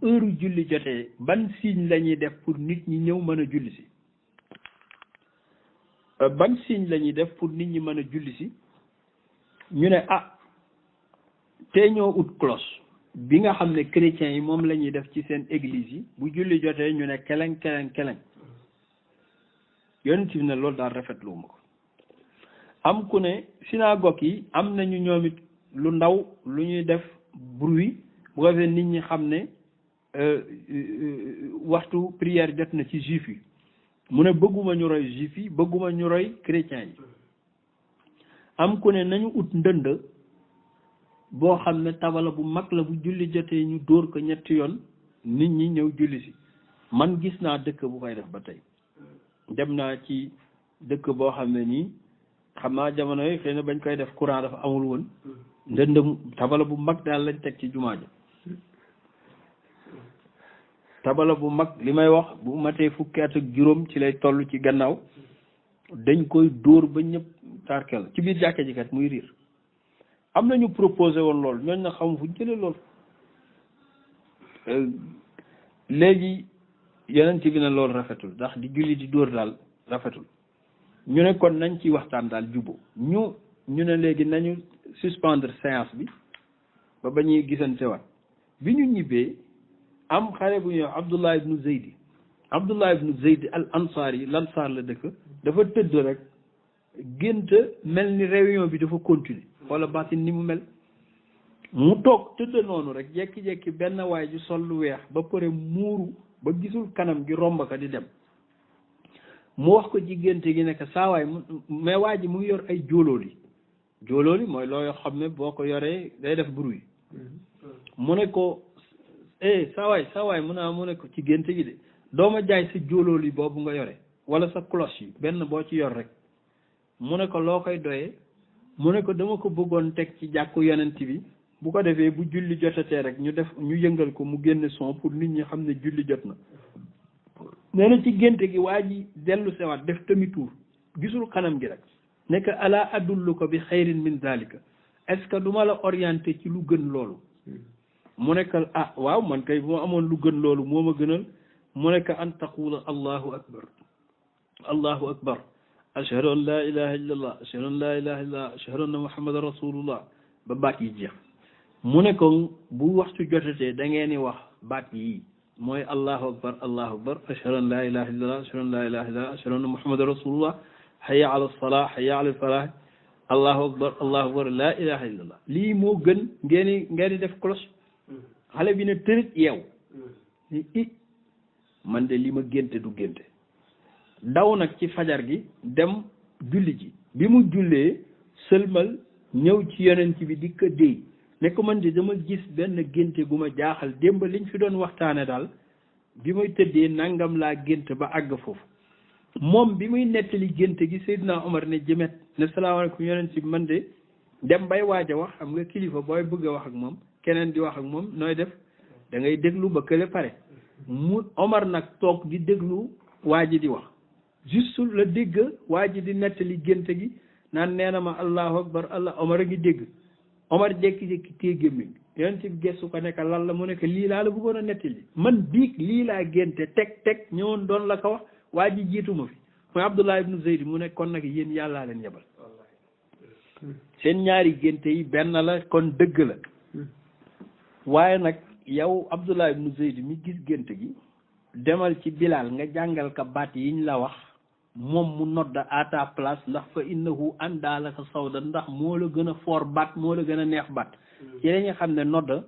heure julli jotee ban signe la ñuy def pour nit ñi ñëw mën a julli si ban signe la ñuy def pour nit ñi mën a julli si ñu ne te ñoo ut cloche bi nga xam ne chrétiens yi moom la ñuy def ci seen église yi bu julli jotee ñu ne keleng yonent bi ne loolu daal rafetlu ma ko am ku ne synagogue yi am nañu ñoom it lu ndaw lu ñuy def bruit bu ko defee nit ñi xam ne waxtu prière jot na ci juif yi mu ne bëgguma ñu roy juif yi bëgguma ñu roy chrétiens yi am ku ne nañu ut ndënd boo xam ne tabala bu mag la bu julli jotee ñu dóor ko ñetti yoon nit ñi ñëw julli si man gis naa dëkk bu koy def ba tey dem naa ci dëkk boo xam ne nii xam naa jamono yi xëy na bañ koy def courant dafa amul woon ndënd tabala bu mag daal lañ teg ci jumaa ji tabala bu mag li may wax bu matee fukki at ak juróom ci lay toll ci gannaaw dañ koy dóor ba ñëpp tarkel ci biir jàkke ji kat muy riir am nañu proposé woon loolu ñooñ na xam fu jële lool léegi yonent bi ne loolu rafetul ndax di julli di dóor daal rafetul ñu ne kon nañ ci waxtaan daal jubbo ñu ne léegi nañu suspendre séance bi ba ñuy gisante waat bi ñu ñibbee am xale bu ñuy wax Abdullah ibnu Zayd al Ansari l'Ansar la dëkk dafa tëdd rek gént mel ni réunion bi dafa continuer wala baatin ni mu mel mu toog tëdd noonu rek jekki-jekki benn waay ju sol lu weex ba pare muuru ba gisul kanam gi romb ka di dem mu wax ko ci gént gi nekk saa waay mais waa ji mu ngi yor ay jóolooli mooy loo xam ne boo ko yoree day def bruit mu ne ko saa waay mu ne ko ci gént gi de dooma jaay sa jóolooli boobu nga yore wala sa cloche yi benn boo ci yor rek mu ne ko loo koy doyee mu ne ko dama ko bëggoon teg ci jàkku yonent bi bu ko defee bu julli jotatee rek ñu yëngal ko mu génne son pour nit ñi xam ne julli jot na nee na ci génte gi waa ji dellu sewaat def demi tour gisul kanam gi rek nekk ala adulluka bi xayrin min zalika est-ce que du ma la orienté ci lu gën loolu mu nekk ah waaw man kay moo amoon lu gën loolu moo ma gënal mu nekk an taqula allahu akbar allahu akbar ashhadu an la ilaha illa allah ashhadu an la ilaha illa allah ashhadu anna muhammadan rasulullah ba baat yi jeex mu ne ko bu waxtu jotatee da ngeen di wax baat yi mooy allahu akbar ashhadu an la ilaha illa allah ashhadu an la ilaha illa allah ashhadu anna muhammadan rasulullah hayya ala salah hayya ala falah allahu akbar la ilaha illa allah lii moo gën ngeen di def cloche xale bi ne tërit yeew ni man de li ma génte du génte daw nag ci fajar gi dem julli ji bi mu jullee sëlmal ñëw ci yonent bi di ko déy ne ko man de dama gis benn génte gu ma jaaxal démb liñ fi doon waxtaane daal bi may tëddee nangam laa gént ba àgg foofu moom bi muy nettali génte gi Seydina Omar ne jëmet ne salaamaaleykum yonent bi man de dem bay waaj a wax xam nga kilifa booy bëgg a wax ak moom keneen di wax ak moom nooy def da ngay déglu ba kële pare mu Omar nag toog di déglu waa ji di wax juste la dégg waa ji di nettali gént gi naan nee na ma allahu akbar allah Omar a ngi dégg Omar jékki-jékki téye gémmiñ yonent bi gestu ko nekk lan la mu nekk lii laa la bëggoon a nettali man biig lii laa génte teg ñëwoon doon la ko wax waa ji jiitu ma fi mooy Abdullah ibnu Zayd mu ne kon nag yéen yàllaa leen yebal seen ñaari génte yi benn la kon dëgg la waaye nag yow Abdullah ibnu Zayd mi gis gént gi demal ci Bilal nga jàngal ka baat yiñ la wax moom mu nodda à ta place ndax fa innahu andaalaka sawda ndax moo la gën a foor baat moo la gën a neex baat ci la ñu xam ne nodda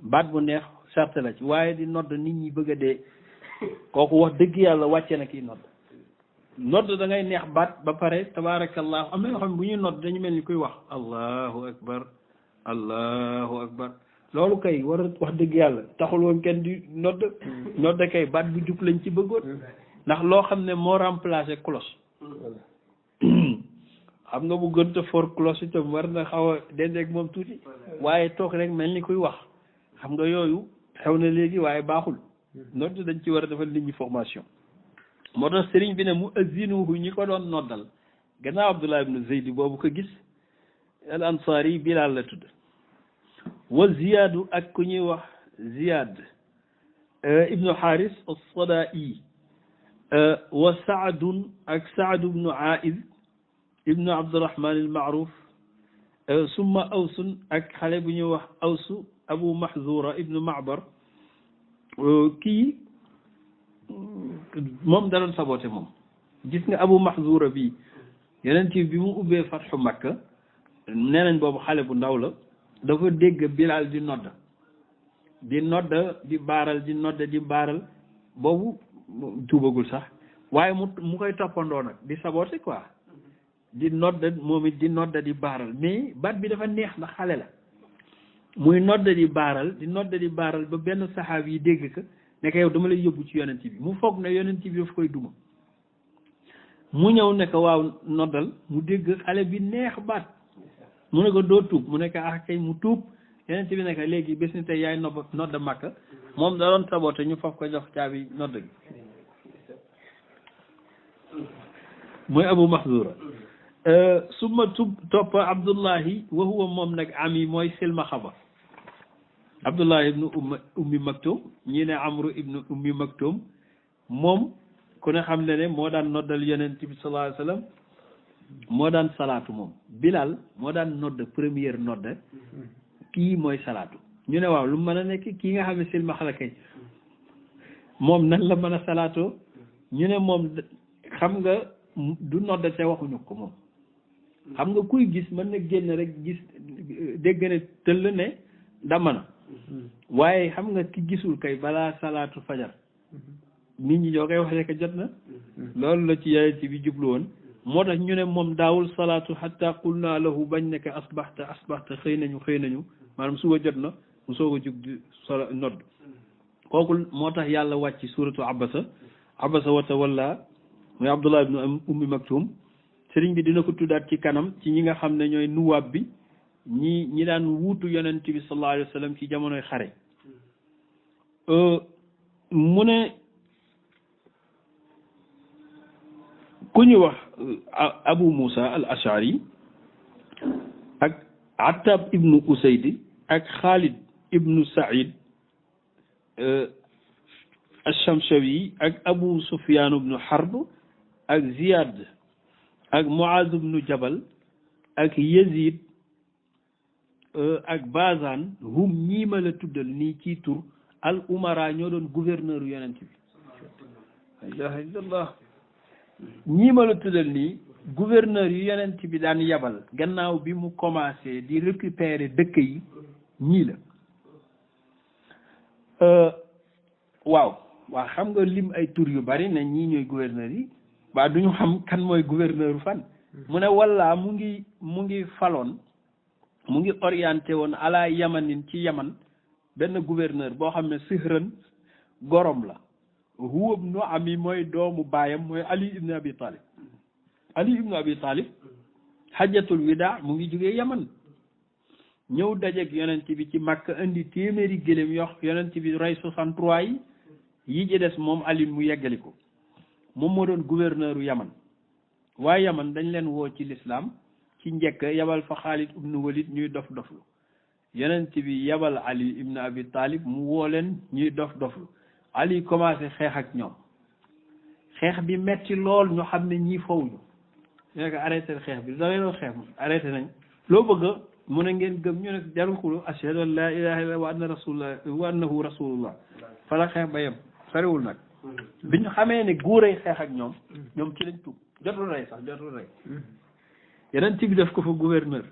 baat bu neex sart la ci waaye di nodd nit ñi bëgg a dee kooku wax dëgg yàlla wàcce na kii nodd da ngay neex baat ba pare tabaarakallahu am na yoo xam ne bu ñuy nodd dañu mel ni kuy wax allahu akbar loolu kay war a wax dëgg yàlla taxul woon kenn di nodd kay baat bu jub lañ ci bëggoon ndax loo xam ne moo remplacé cloche xam nga bu gënta for cloche itam war na xaw a dendeeg moom tuuti waaye toog rek mel ni kuy wax xam nga yooyu xew na léegi waaye baaxul nodd dañ ci war a defal nit ñi formation moo tax sëriñ bi ne mu azinuhu ñi ko doon noddal gannaaw Abdullah ibnu Zayd boobu ko gis al ansari Bilal la tudd wa Ziyaadu ak ku ñuy wax Ziyaad ibnu Haris as-Sadaa'i wa Saadun ak Saad ibnu Aiz ibnu Abdurahman al-Ma'ruf summa Awsun ak xale bu ñuy wax Awsu Abu Mahzura ibnu Ma'bar kii moom da doon saboté moom gis nga Abu Mahzura bi yeneen bi mu ubbee Fathu Makka nee nañ boobu xale bu ndaw la dafa dégg Bilal di nodd di baaral boobu tuubagul sax waaye mu koy toppandoo nag di saboté quoi di nodd moom it di nodd di baaral mais baat bi dafa neex ndax xale la muy nodd di baaral ba benn saxaab yi dégg ko ne ko yow dama lay yóbbu ci yonent bi mu foog ne yonent bi daf koy duma mu ñëw ne ko waaw noddal mu dégg xale bi neex baat mu ne ko doo tuub mu ne ko ah kay mu tuub yonent bi ne ko léegi bés ni tey yaay nodd Makka moom da doon saboté ñu foofu ko jox caabi nodd gi mooy Abu Mahzura suma topp Abdullahi wa huwa moom nag ami mooy silma xaba Abdullahi ibnu ummi maktum ñii ne Amru ibnu ummi maktum moom ku ne xam ne moo daan noddal yonent bi sallallahu alayhi wa sallam moo daan salaatu moom Bilal moo daan nodd première nodd kii mooy salaatu ñu ne waaw lu mën a nekk kii nga xam ne silma xala kay moom nan la mën a salaatoo ñu ne moom xam nga du nodd te waxuñu ko moom xam nga kuy gis mën na génn rek gis dégg ne tëll ne dama na waaye xam nga ki gisul kay balaa salaatu fajar nit ñi ñoo koy wax rek jot na loolu la ci yonent bi jublu woon moo tax ñu ne moom daawul salaatu hatta qulna lahu bañ nekk asbaxta xëy nañu maanaam suba jot na mu soog a jug di nodd kooku moo tax yàlla wàcc suuratu abasa wa tawalla muy Abdullah ibnu ummi maktum sëriñ bi dina ko tuddaat ci kanam ci ñi nga xam ne ñooy nuwaab bi ñi daan wuutu yonent bi sallallahu alayhi wa sallam ci jamonoy xare mu ne ku ñu wax Abu Musa al Ashari ak Attab ibnu Usayd ak Khalid ibnu Saïd Ash-Shamshawi ak Abu Sufyan ibnu Harb ak Ziyad ak Muaz ibnu Jabal ak Yazid ak Bazan hum ñii ma la tuddal nii ci tur al umara ñoo doon gouverneur yonent bi la ilaha illallah ñii ma la tuddal nii gouverneur yu yonent bi daan yabal gannaaw bi mu commencé di récupérer dëkk yi ñii la waaw xam nga lim ay tur yu bari ne ñii ñooy gouverneur yi waa duñu xam kan mooy gouverneur fan mu ne walla mu ngi faloon mu ngi orienté woon ala yamanin ci yaman benn gouverneur boo xam ne Sihran gorom la huwa ibnu ami mooy doomu baayam mooy Ali ibnu Abi Talib Ali ibnu Abi Talib hajjatul wida mu ngi jógee yaman ñëw dajeeg yonent bi ci Makka indi téeméeri gëléem yox yonent bi rey 63 yi ci des moom Ali mu yeggali ko moom moo doon gouverneur u yaman waaye yaman dañ leen woo ci l'islam ci njëkk yabal fa Xaalid ibnu Walid ñuy dof doflu yonent bi yabal Ali ibnu Abi Talib mu woo leen ñuy dof doflu Ali commencé xeex ak ñoom xeex bi metti lool ñu xam ne ñii fowuñu ñu ne ko arrêté xeex bi da leen xeex arrêté nañ loo bëgg mu ne ngeen gëm ñu ne jarul xulu ashhadu an la ilaha illallah wa anna rasulullah wa annahu rasulullah fa la xeex ba yem soriwul nag bi ñu xamee ne góoray xeex ak ñoom ci lañ tuub jotul rey yeneen bi def ko fa gouverneur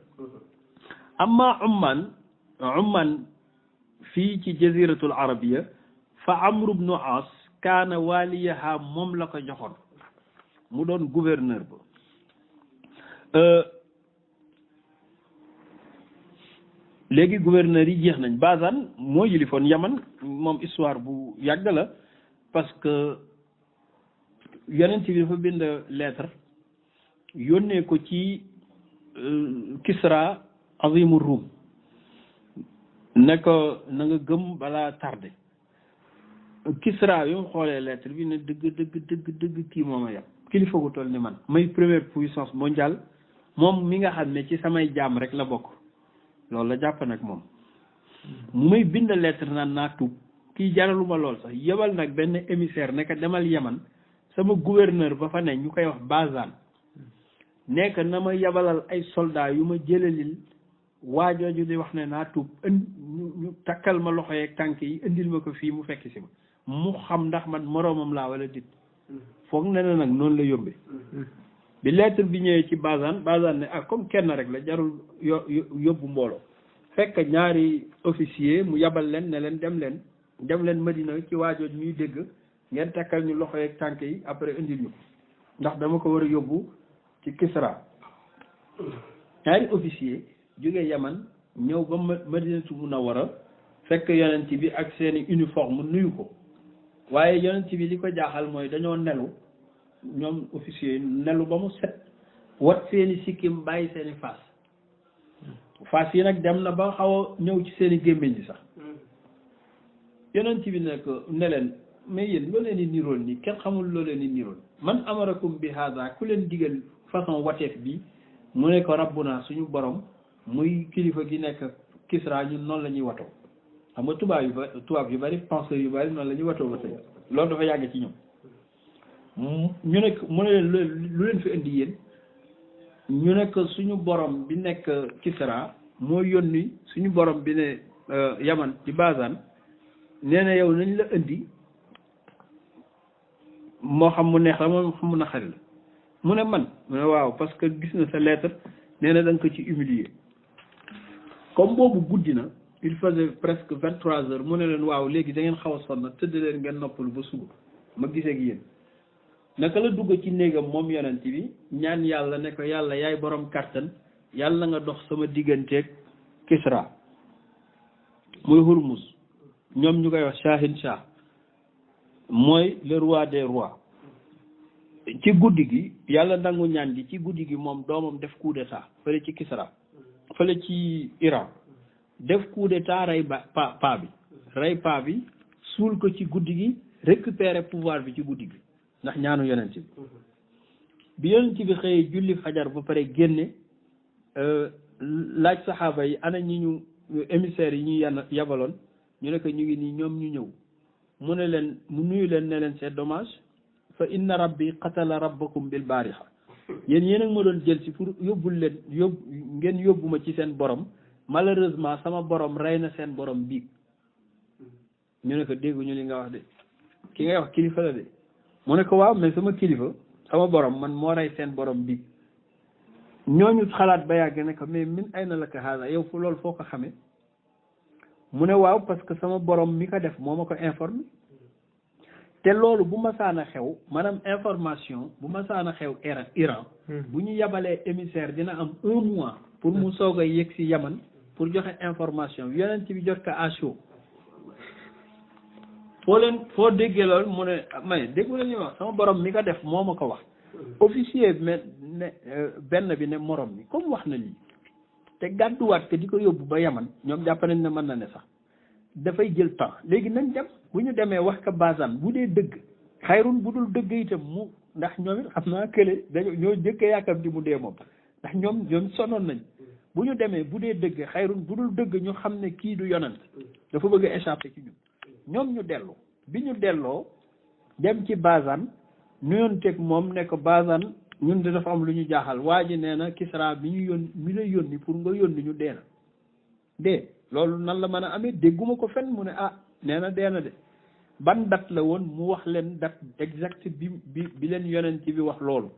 amma Umman fii ci jaziratul arabiya fa Amru bnu As kaana waliyaha moom la ko joxoon mu doon gouverneur ba léegi gouverneur yi jeex nañ Bazan moo yilifoon Yaman moom histoire bu yàgg la parce que yonent bi dafa bind lettre yónnee ko ci Kisra azimu Rum ne ko na nga gëm balaa tardé Kisra bi mu xoolee lettre bi ne dëgg kii moom a yem kilifa gu toll ni man may première puissance mondiale moom mi nga xam ne ci samay jaam rek la bokk loolu la jàpp nag moom mu may bind lettre naan naa tuub kii jaraluma lool sax yebal nag benn émissaire ne ko demal Yaman sama gouverneur ba fa ne ñu koy wax Bazan nekk na ma yabalal ay soldats yu ma jëlalil waajooju di wax ne naa tuub ñu takkal ma loxo yeeg tànk yi indil ma ko fii mu fekk si ma mu xam ndax man moroomam laa wala dit foog ne na nag noonu la yóbbe bi lettre bi ñëwee ci Bazan ne comme kenn rek la jarul yóbbu mbooloo fekk ñaari officier mu yabal leen ne leen dem leen Madina ci waajooju ñuy dégg ngeen takkal ñu loxo yeeg tànk yi après indil ñu ko ndax dama ko war a yóbbu ci Kisra ñaari officier jógee Yaman ñëw ba Madinatu Munawwara fekk yonent bi ak seeni uniforme nuyu ko waaye yonent bi li ko jaaxal mooy dañoo nelu ñoom officier yi nelu ba mu set wat seeni sikkim bàyyi seeni faas yi nag dem na ba xaw a ñëw ci seeni gémmiñ ji sax yonent bi ne leen mais yéen loo leen di nirool nii kenn xamul loo leen di nirool man amarakum bi hada ku leen digal façon wateef bi mu ne ko rabbuna suñu borom muy kilifa gi nekk Kisra ñun noonu la ñuy watoo xam nga tubaab yu bari penseurs yu bari noonu la ñuy watoo ba tey loolu dafa yàgg ci ñoom ñu ne mu ne leen lu leen fi indi yéen ñu ne suñu borom bi nekk Kisra moo yónni suñu borom bi ne Yaman ci Bazan nee na yow nañ la indi moo xam mu neex la moo xam mu naqari la mu ne man mu ne waaw parce que gis na sa lettre nee na da nga ko ci humilier comme boobu guddi na il faisait presque 23 heures mu ne leen waaw léegi da ngeen xaw a sonn tëdd leen ngeen noppalu ba suba ma gisee ak yéen naka la dugg ci néegam moom yonent bi ñaan yàlla ne ko yàlla yaay borom kàttan yàlla nga dox sama digganteeg Kisra muy Hurmuz ñoom ñu koy wax Shahin Shah mooy le roi des rois ci guddi gi yàlla nangu ñaan gi ci guddi gi moom doomam def coup d'état fële ci Kisra fële ci Iran def coup d'état rey paa bi suul ko ci guddi gi récupérer pouvoir bi ci guddi gi ndax ñaanu yonent bi bi yonent bi xëyee julli fajar ba pare génne laaj saxaaba yi ana ñi ñu émissaires yi ñu yabaloon ñu ne ko ñu ngi nii ñoom ñu ñëw mu ne leen mu nuyu leen ne leen c'est dommage fa inna rabbi qatala rabbakum bil baariha yéen a ngi ma doon jël si pour yóbbul leen ngeen yóbbu ma ci seen borom malheureusement sama borom rey na seen borom biig ñu ne ko dégguñu li nga wax de ki ngay wax kilifa la de mu ne ko waaw mais sama kilifa sama borom man moo rey seen borom biig ñooñu xalaat ba yàgg ne ko mais min ay na la ko haada yow fu loolu foo ko xamee mu ne waaw parce que sama borom mi ko def moo ma ko informé te loolu bu masaana xew maanaam information bu masaana xew Iran bu ñu yabalee émissaire dina am 1 mois pour mu soog a yegg si Yaman pour joxe information yonent bi jot ko à chaud foo déggee loolu mu ne may déggu la ñuy wax sama borom mi ko def moo ma ko wax officier ne benn bi ne morom mi comme wax na lii te gàdduwaat ko di ko yóbbu ba Yaman ñoom jàpp nañ ne mën na ne sax dafay jël temps léegi nañ dem bu ñu demee wax ko basaan bu dee dëgg xayrun bu dul dëgg itam mu ndax ñoom it xam naa kële dañoo ñoo jëkk yàkkam di mu dee moom ndax ñoom sonoon nañ bu ñu demee bu dee dëgg xayrun bu dul dëgg ñu xam ne kii du yonent dafa bëgg a échapper ci ñoom ñu dellu bi ñu delloo dem ci basaan nuyoon teg moom ne ko basaan ñun de dafa am lu ñu jaaxal waa ji nee na Kisra bi ñu yónni mi la yónni pour nga yónni ñu dee na dee loolu nan la mën a amee dégguma ko fen mu ne nee na dee na de ban date la woon mu wax leen date exact bi leen yonent bi wax loolu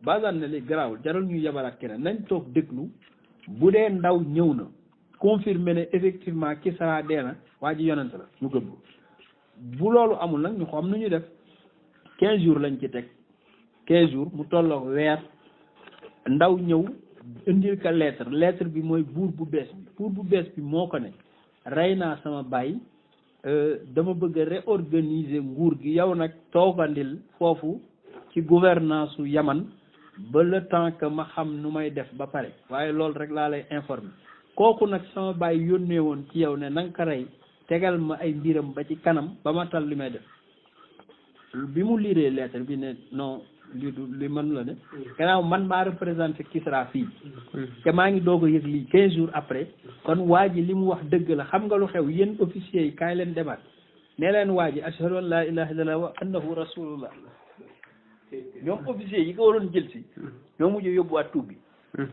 basaan ne li garaawul jaral ñuy yabalaat keneen nañ toog déglu bu dee ndaw ñëw na confirmé ne effectivement Kisra dee na waa ji yonent la ñu gëm ko bu loolu amul nag ñu xam nu ñu def 15 jours lañ ci teg 15 jours mu tolloog weer ndaw ñëw indil ka lettre bi mooy buur bu bees bi moo ko ne rey naa sama baay dama bëgg a réorganiser nguur gi yow nag toogandil foofu ci gouvernance su Yaman ba le temps que ma xam nu may def ba pare waaye loolu rek laa lay informer kooku nag sama baay yónnee woon ci yow ne na nga ko rey tegal ma ay mbiram ba ci kanam ba ma tal li may def bi mu liiree lettre bi ne non li man la ne gannaaw man maa représenté Kisra fii te maa ngi doog a yëg lii 15 jours après kon waa ji li mu wax dëgg la xam nga lu xew yéen officiers yi kaay leen demaat nee leen waa ji ashhadu an laa ilaha illallah wa annahu rasulullah ñoom officiers yi ko waroon jël si ñoo mujj yóbbuwaat tuub bi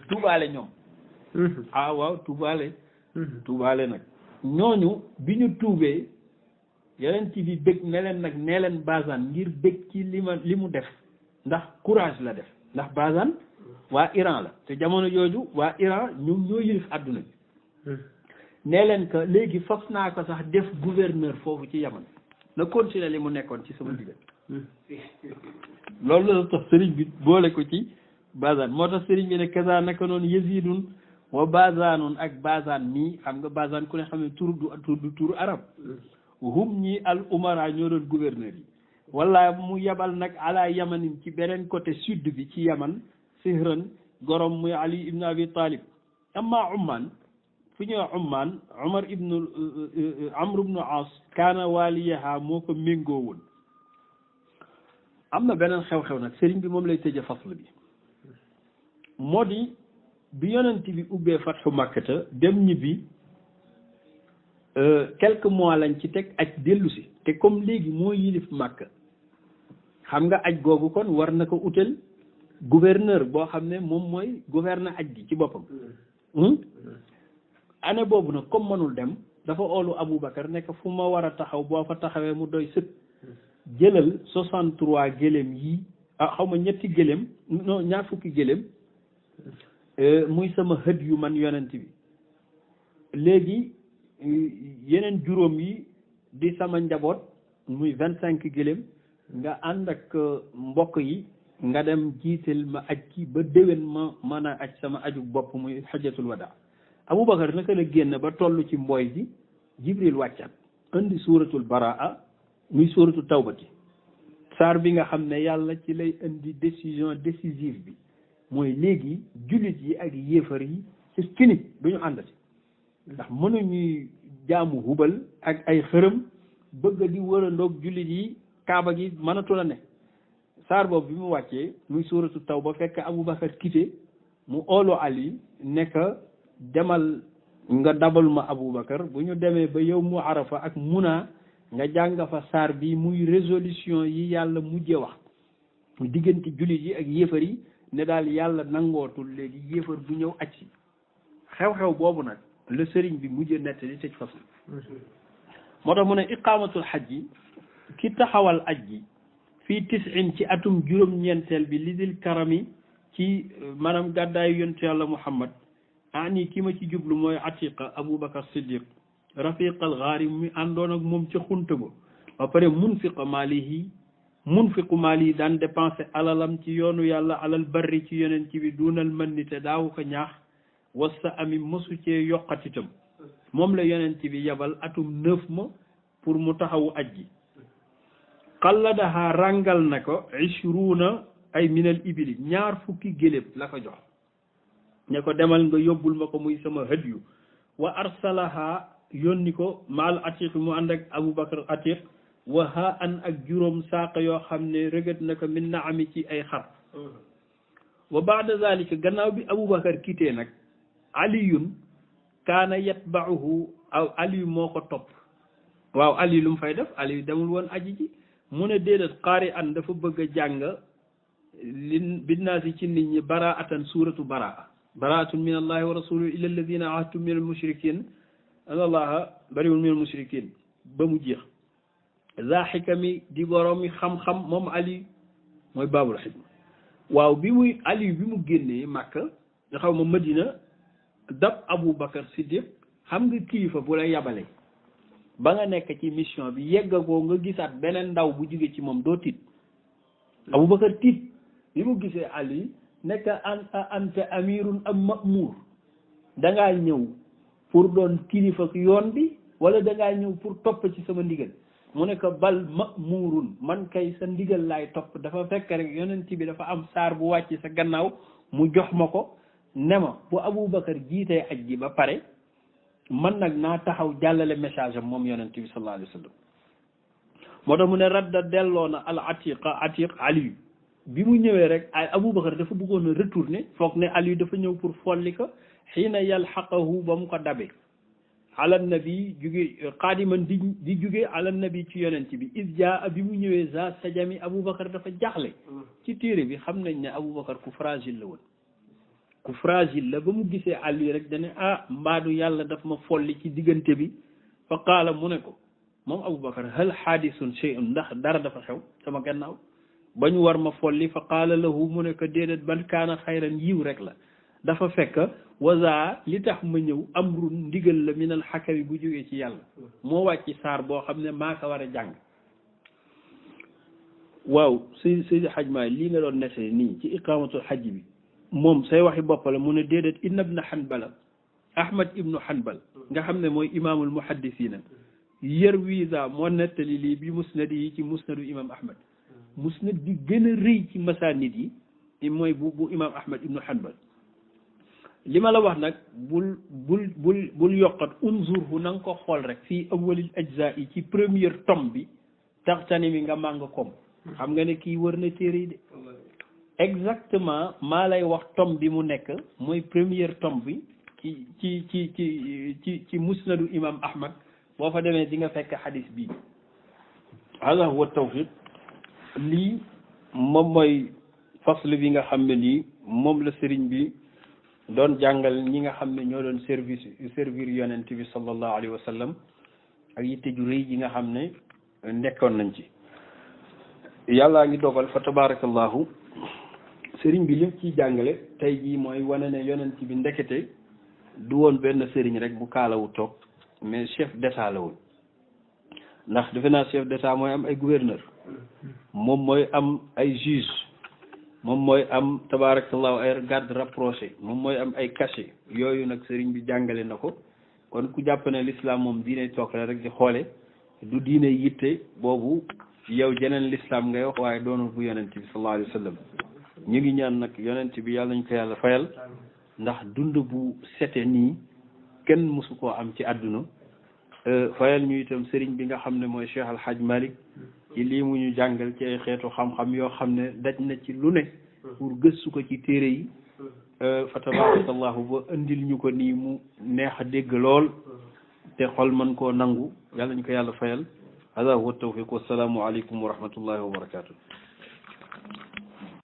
tuubaale ñoom waaw tuubaale nag ñooñu bi ñu tuubee yeneen ci bi bëgg ne leen nag nee leen basaan ngir bëgg ci li mu def ndax courage la def ndax basaan waa Iran la te jamono jooju waa Iran ñoom ñoo yilif àdduna bi nee leen que léegi fas naa ko sax def gouverneur foofu ci Yaman na continuer li mu nekkoon ci sama digal loolu la tax sëriñ bi boole ko ci basaan moo tax sëriñ bi ne kaza naka noonu yazidun wa basaanun ak basaan mii xam nga basaan ku ne xam ne du turu arab hum ñi al umara ñoo doon gouverneur yi wala mu yabal nag ala yamanin ci beneen côté sud bi ci yaman sihran gorom muy ali ibnu abi talib amma umman fu ñuy wax umman umar ibnu amr ibnu as kaana waliyaha moo ko méngoo woon am na beneen xew-xew nag sëriñ bi moom lay tëje fasl bi moo di bi yonent bi ubbee fatxu makkata dem ñibbi quelques mois lañ ci teg aj dellu si te comme léegi moo yilif màkk xam nga aj googu kon war na ko utal gouverneur boo xam ne moom mooy gouverner aj gi ci boppam année boobu nag comme mënul dem dafa oolu Aboubacar nekk fu ma war a taxaw boo fa taxawee mu doy sëkk jëlal 63 gëléem yi xaw ma ñetti gëléem non ñaar fukki gëléem muy sama xët yu man yonent bi léegi yeneen juróom yi di sama njaboot muy 25 gëléem nga ànd ak mbokk yi nga dem jiital ma aj ki ba déwén ma mën a aj sama aju bopp muy xajatul wadaa Aboubacar naka la génn ba toll ci mbooy ji Jibril wàccat indi suuratul baraa muy suuratul tawbati saar bi nga xam ne yàlla ci lay indi décision décisive bi mooy léegi jullit yi ak yéefar yi ci fini du ñu àndati ndax mënuñuy jaamu hubal ak ay xërëm bëgg di wërandoog jullit yi kaaba gi mënatu la ne saar boobu bi mu wàccee muy suuratu Tawba fekk Aboubacar quitté mu oolu Ali nekk demal nga dabal ma Aboubacar bu ñu demee ba yow mu Arafa ak Muna nga jàng fa saar bi muy résolution yi yàlla mujje wax diggante jullit yi ak yéefar yi ne daal yàlla nangootul léegi yéefar bu ñëw aj si xew-xew boobu nag le sëriñ bi mujje nett li tëj fasl moo tax mu ne iqaamatul xaj yi ki taxawal aj gi fii 90 ci atum juróom-ñeenteel bi li dil karami ci maanaam gàddaayu yontu yàlla Muhammad ani ki ma ci jublu mooy Atiqa Aboubacar Siddiq rafiqal gaari mi àndoon ak moom ca xunta ba pare munfiqa maali daan dépensé alalam ci yoonu yàlla alal barri ci yonent bi duunal mën ni te daawu ko ñaax wasta ami mosu cee yokkatitam moom la yonent bi yabal atum 9 ma pour mu taxawu aj gi xalladaha ràngal na ko 20 ay minal ibili 20 géléb la ko jox ne ko demal nga yóbbul ma ko muy sama hadiyu wa arsalaha yónni ko maal atiq mu ànd ak Aboubacar atiq wa ha an ak juróom saaka yoo xam ne rëgët na ko min na ami ci ay xar wa baada zalika gannaaw bi Aboubacar quitté nag aliyun kaana yatba'uhu aw aliyu moo ko topp waaw aliyu lu mu fay def aliyu demul woon aji ji mu ne déedéet qaari an dafa bëgg a jàng binnaasi ci nit ñi baraatan suuratu baraatun min allahi wa rasulihi ila alladina ahadtum min al mushrikin an allaha bariwun min al mushrikin ba mu jeex za xikami di borom mi xam-xam moom ali mooy baabul xikma waaw bi muy ali bi mu génnee Makka nga xaw ma Madina dab Aboubacar Siddiq xam nga kilifa bu la yabale ba nga nekk ci mission bi yeggagoo nga gisaat beneen ndaw bu jóge ci moom doo tiit Aboubacar tiit bi mu gisee ali nekk anta amirun am ma'mur dangaa ñëw pour doon kilifa yoon bi wala dangaa ñëw pour topp ci sama ndigal mu ne ko bal ma'murun man kay sa ndigal laay topp dafa fekk rek yonent bi dafa am saar bu wàcc sa gannaaw mu jox ma ko ne ma bu Aboubacar jiitee aj ji ba pare man nag naa taxaw jàllale message am moom yonent bi sallallahu alayhi wa sallam moo tax mu ne radda delloo na al atiq ali bi mu ñëwee rek ay Aboubacar dafa bëggoon a retourner foog ne ali dafa ñëw pour folli ko xiina yalxaqahu ba mu ko dabe ala nabi jóge qaadiman di jóge ala nabi ci yonent bi is jaa bi mu ñëwee za sajami Aboubacar dafa jaaxle ci téere bi xam nañ ne Aboubacar ku fragile la woon ku fragile la ba mu gisee Ali rek dane mbaadu yàlla daf ma folli ci diggante bi fa qaala mu ne ko moom Aboubacar hal xaadisun shay'un ndax dara dafa xew sama gannaaw ba ñu war ma folli fa qaala lahu mu ne ko déedéet ban kaana xayran yiw rek la dafa fekk waza li tax ma ñëw amrun ndigal la minal xakami bu jógee ci yàlla moo wàcc saar boo xam ne maa ko war a jàng waaw Seydi Hadj Maay lii nga doon nese nii ci iqaamatul xajj bi moom say waxi bopp la mu ne déedéet inna ibna Hanbala Ahmad ibnu Hanbal nga xam ne mooy imaamul muhaddisina yër wiisa moo nettali lii bi musnad yi ci musnadu imam Ahmad musnad bi gën a rëy ci masaanid yi mooy bu imam Ahmad ibnu Hanbal li ma la wax nag bul yokkat unzurhu na nga ko xool rek fii awwalil ajza yi ci première tome bi tax tani mi nga màng kom xam nga ne kii wër na téere yi de exactement maa lay wax tome bi mu nekk mooy première tome bi ci musnadu imam Ahmad boo fa demee di nga fekk xadis bii hada huwa tawfiq lii moom mooy fasl bi nga xam ne nii moom la sëriñ bi doon jàngal ñi nga xam ne ñoo doon servir yonent bi sallallahu alayhi wa sallam ak yitte ju rëy yi nga xam ne nekkoon nañ ci yàllaa ngi dogal fa tabarakallahu sëriñ bi lim ciy jàngale tey jii mooy wane ne yonent bi ndekete du woon benn sëriñ rek bu kaalawu toog mais chef d'état la woon ndax defe naa chef d'état mooy am ay gouverneur moom mooy am ay juge moom mooy am tabarakallahu ay garde rapproché moom mooy am ay cachet yooyu nag sëriñ bi jàngale na ko kon ku jàpp ne l'islam moom diine toog la rek di xoole du diine yitte boobu yow jeneen l'islam ngay wax waaye doonul bu yonent bi sallallahu alayhi wa sallam ñu ngi ñaan nag yonent bi yàlla nañ ko yàlla fayal ndax dund bu sete nii kenn mësu koo am ci àdduna fayal ñu itam sëriñ bi nga xam ne mooy Cheikh Al Hadj Malick ci lii mu ñu jàngal ci ay xeetu xam-xam yoo xam ne daj na ci lu ne pour gëstu ko ci téere yi fa tabarakallahu ba indil ñu ko nii mu neex a dégg lool te xol mën koo nangu yàlla ñu ko yàlla fayal hada huwa tawfiq wassalaamu aleykum wa rahmatullahi wa barakatuh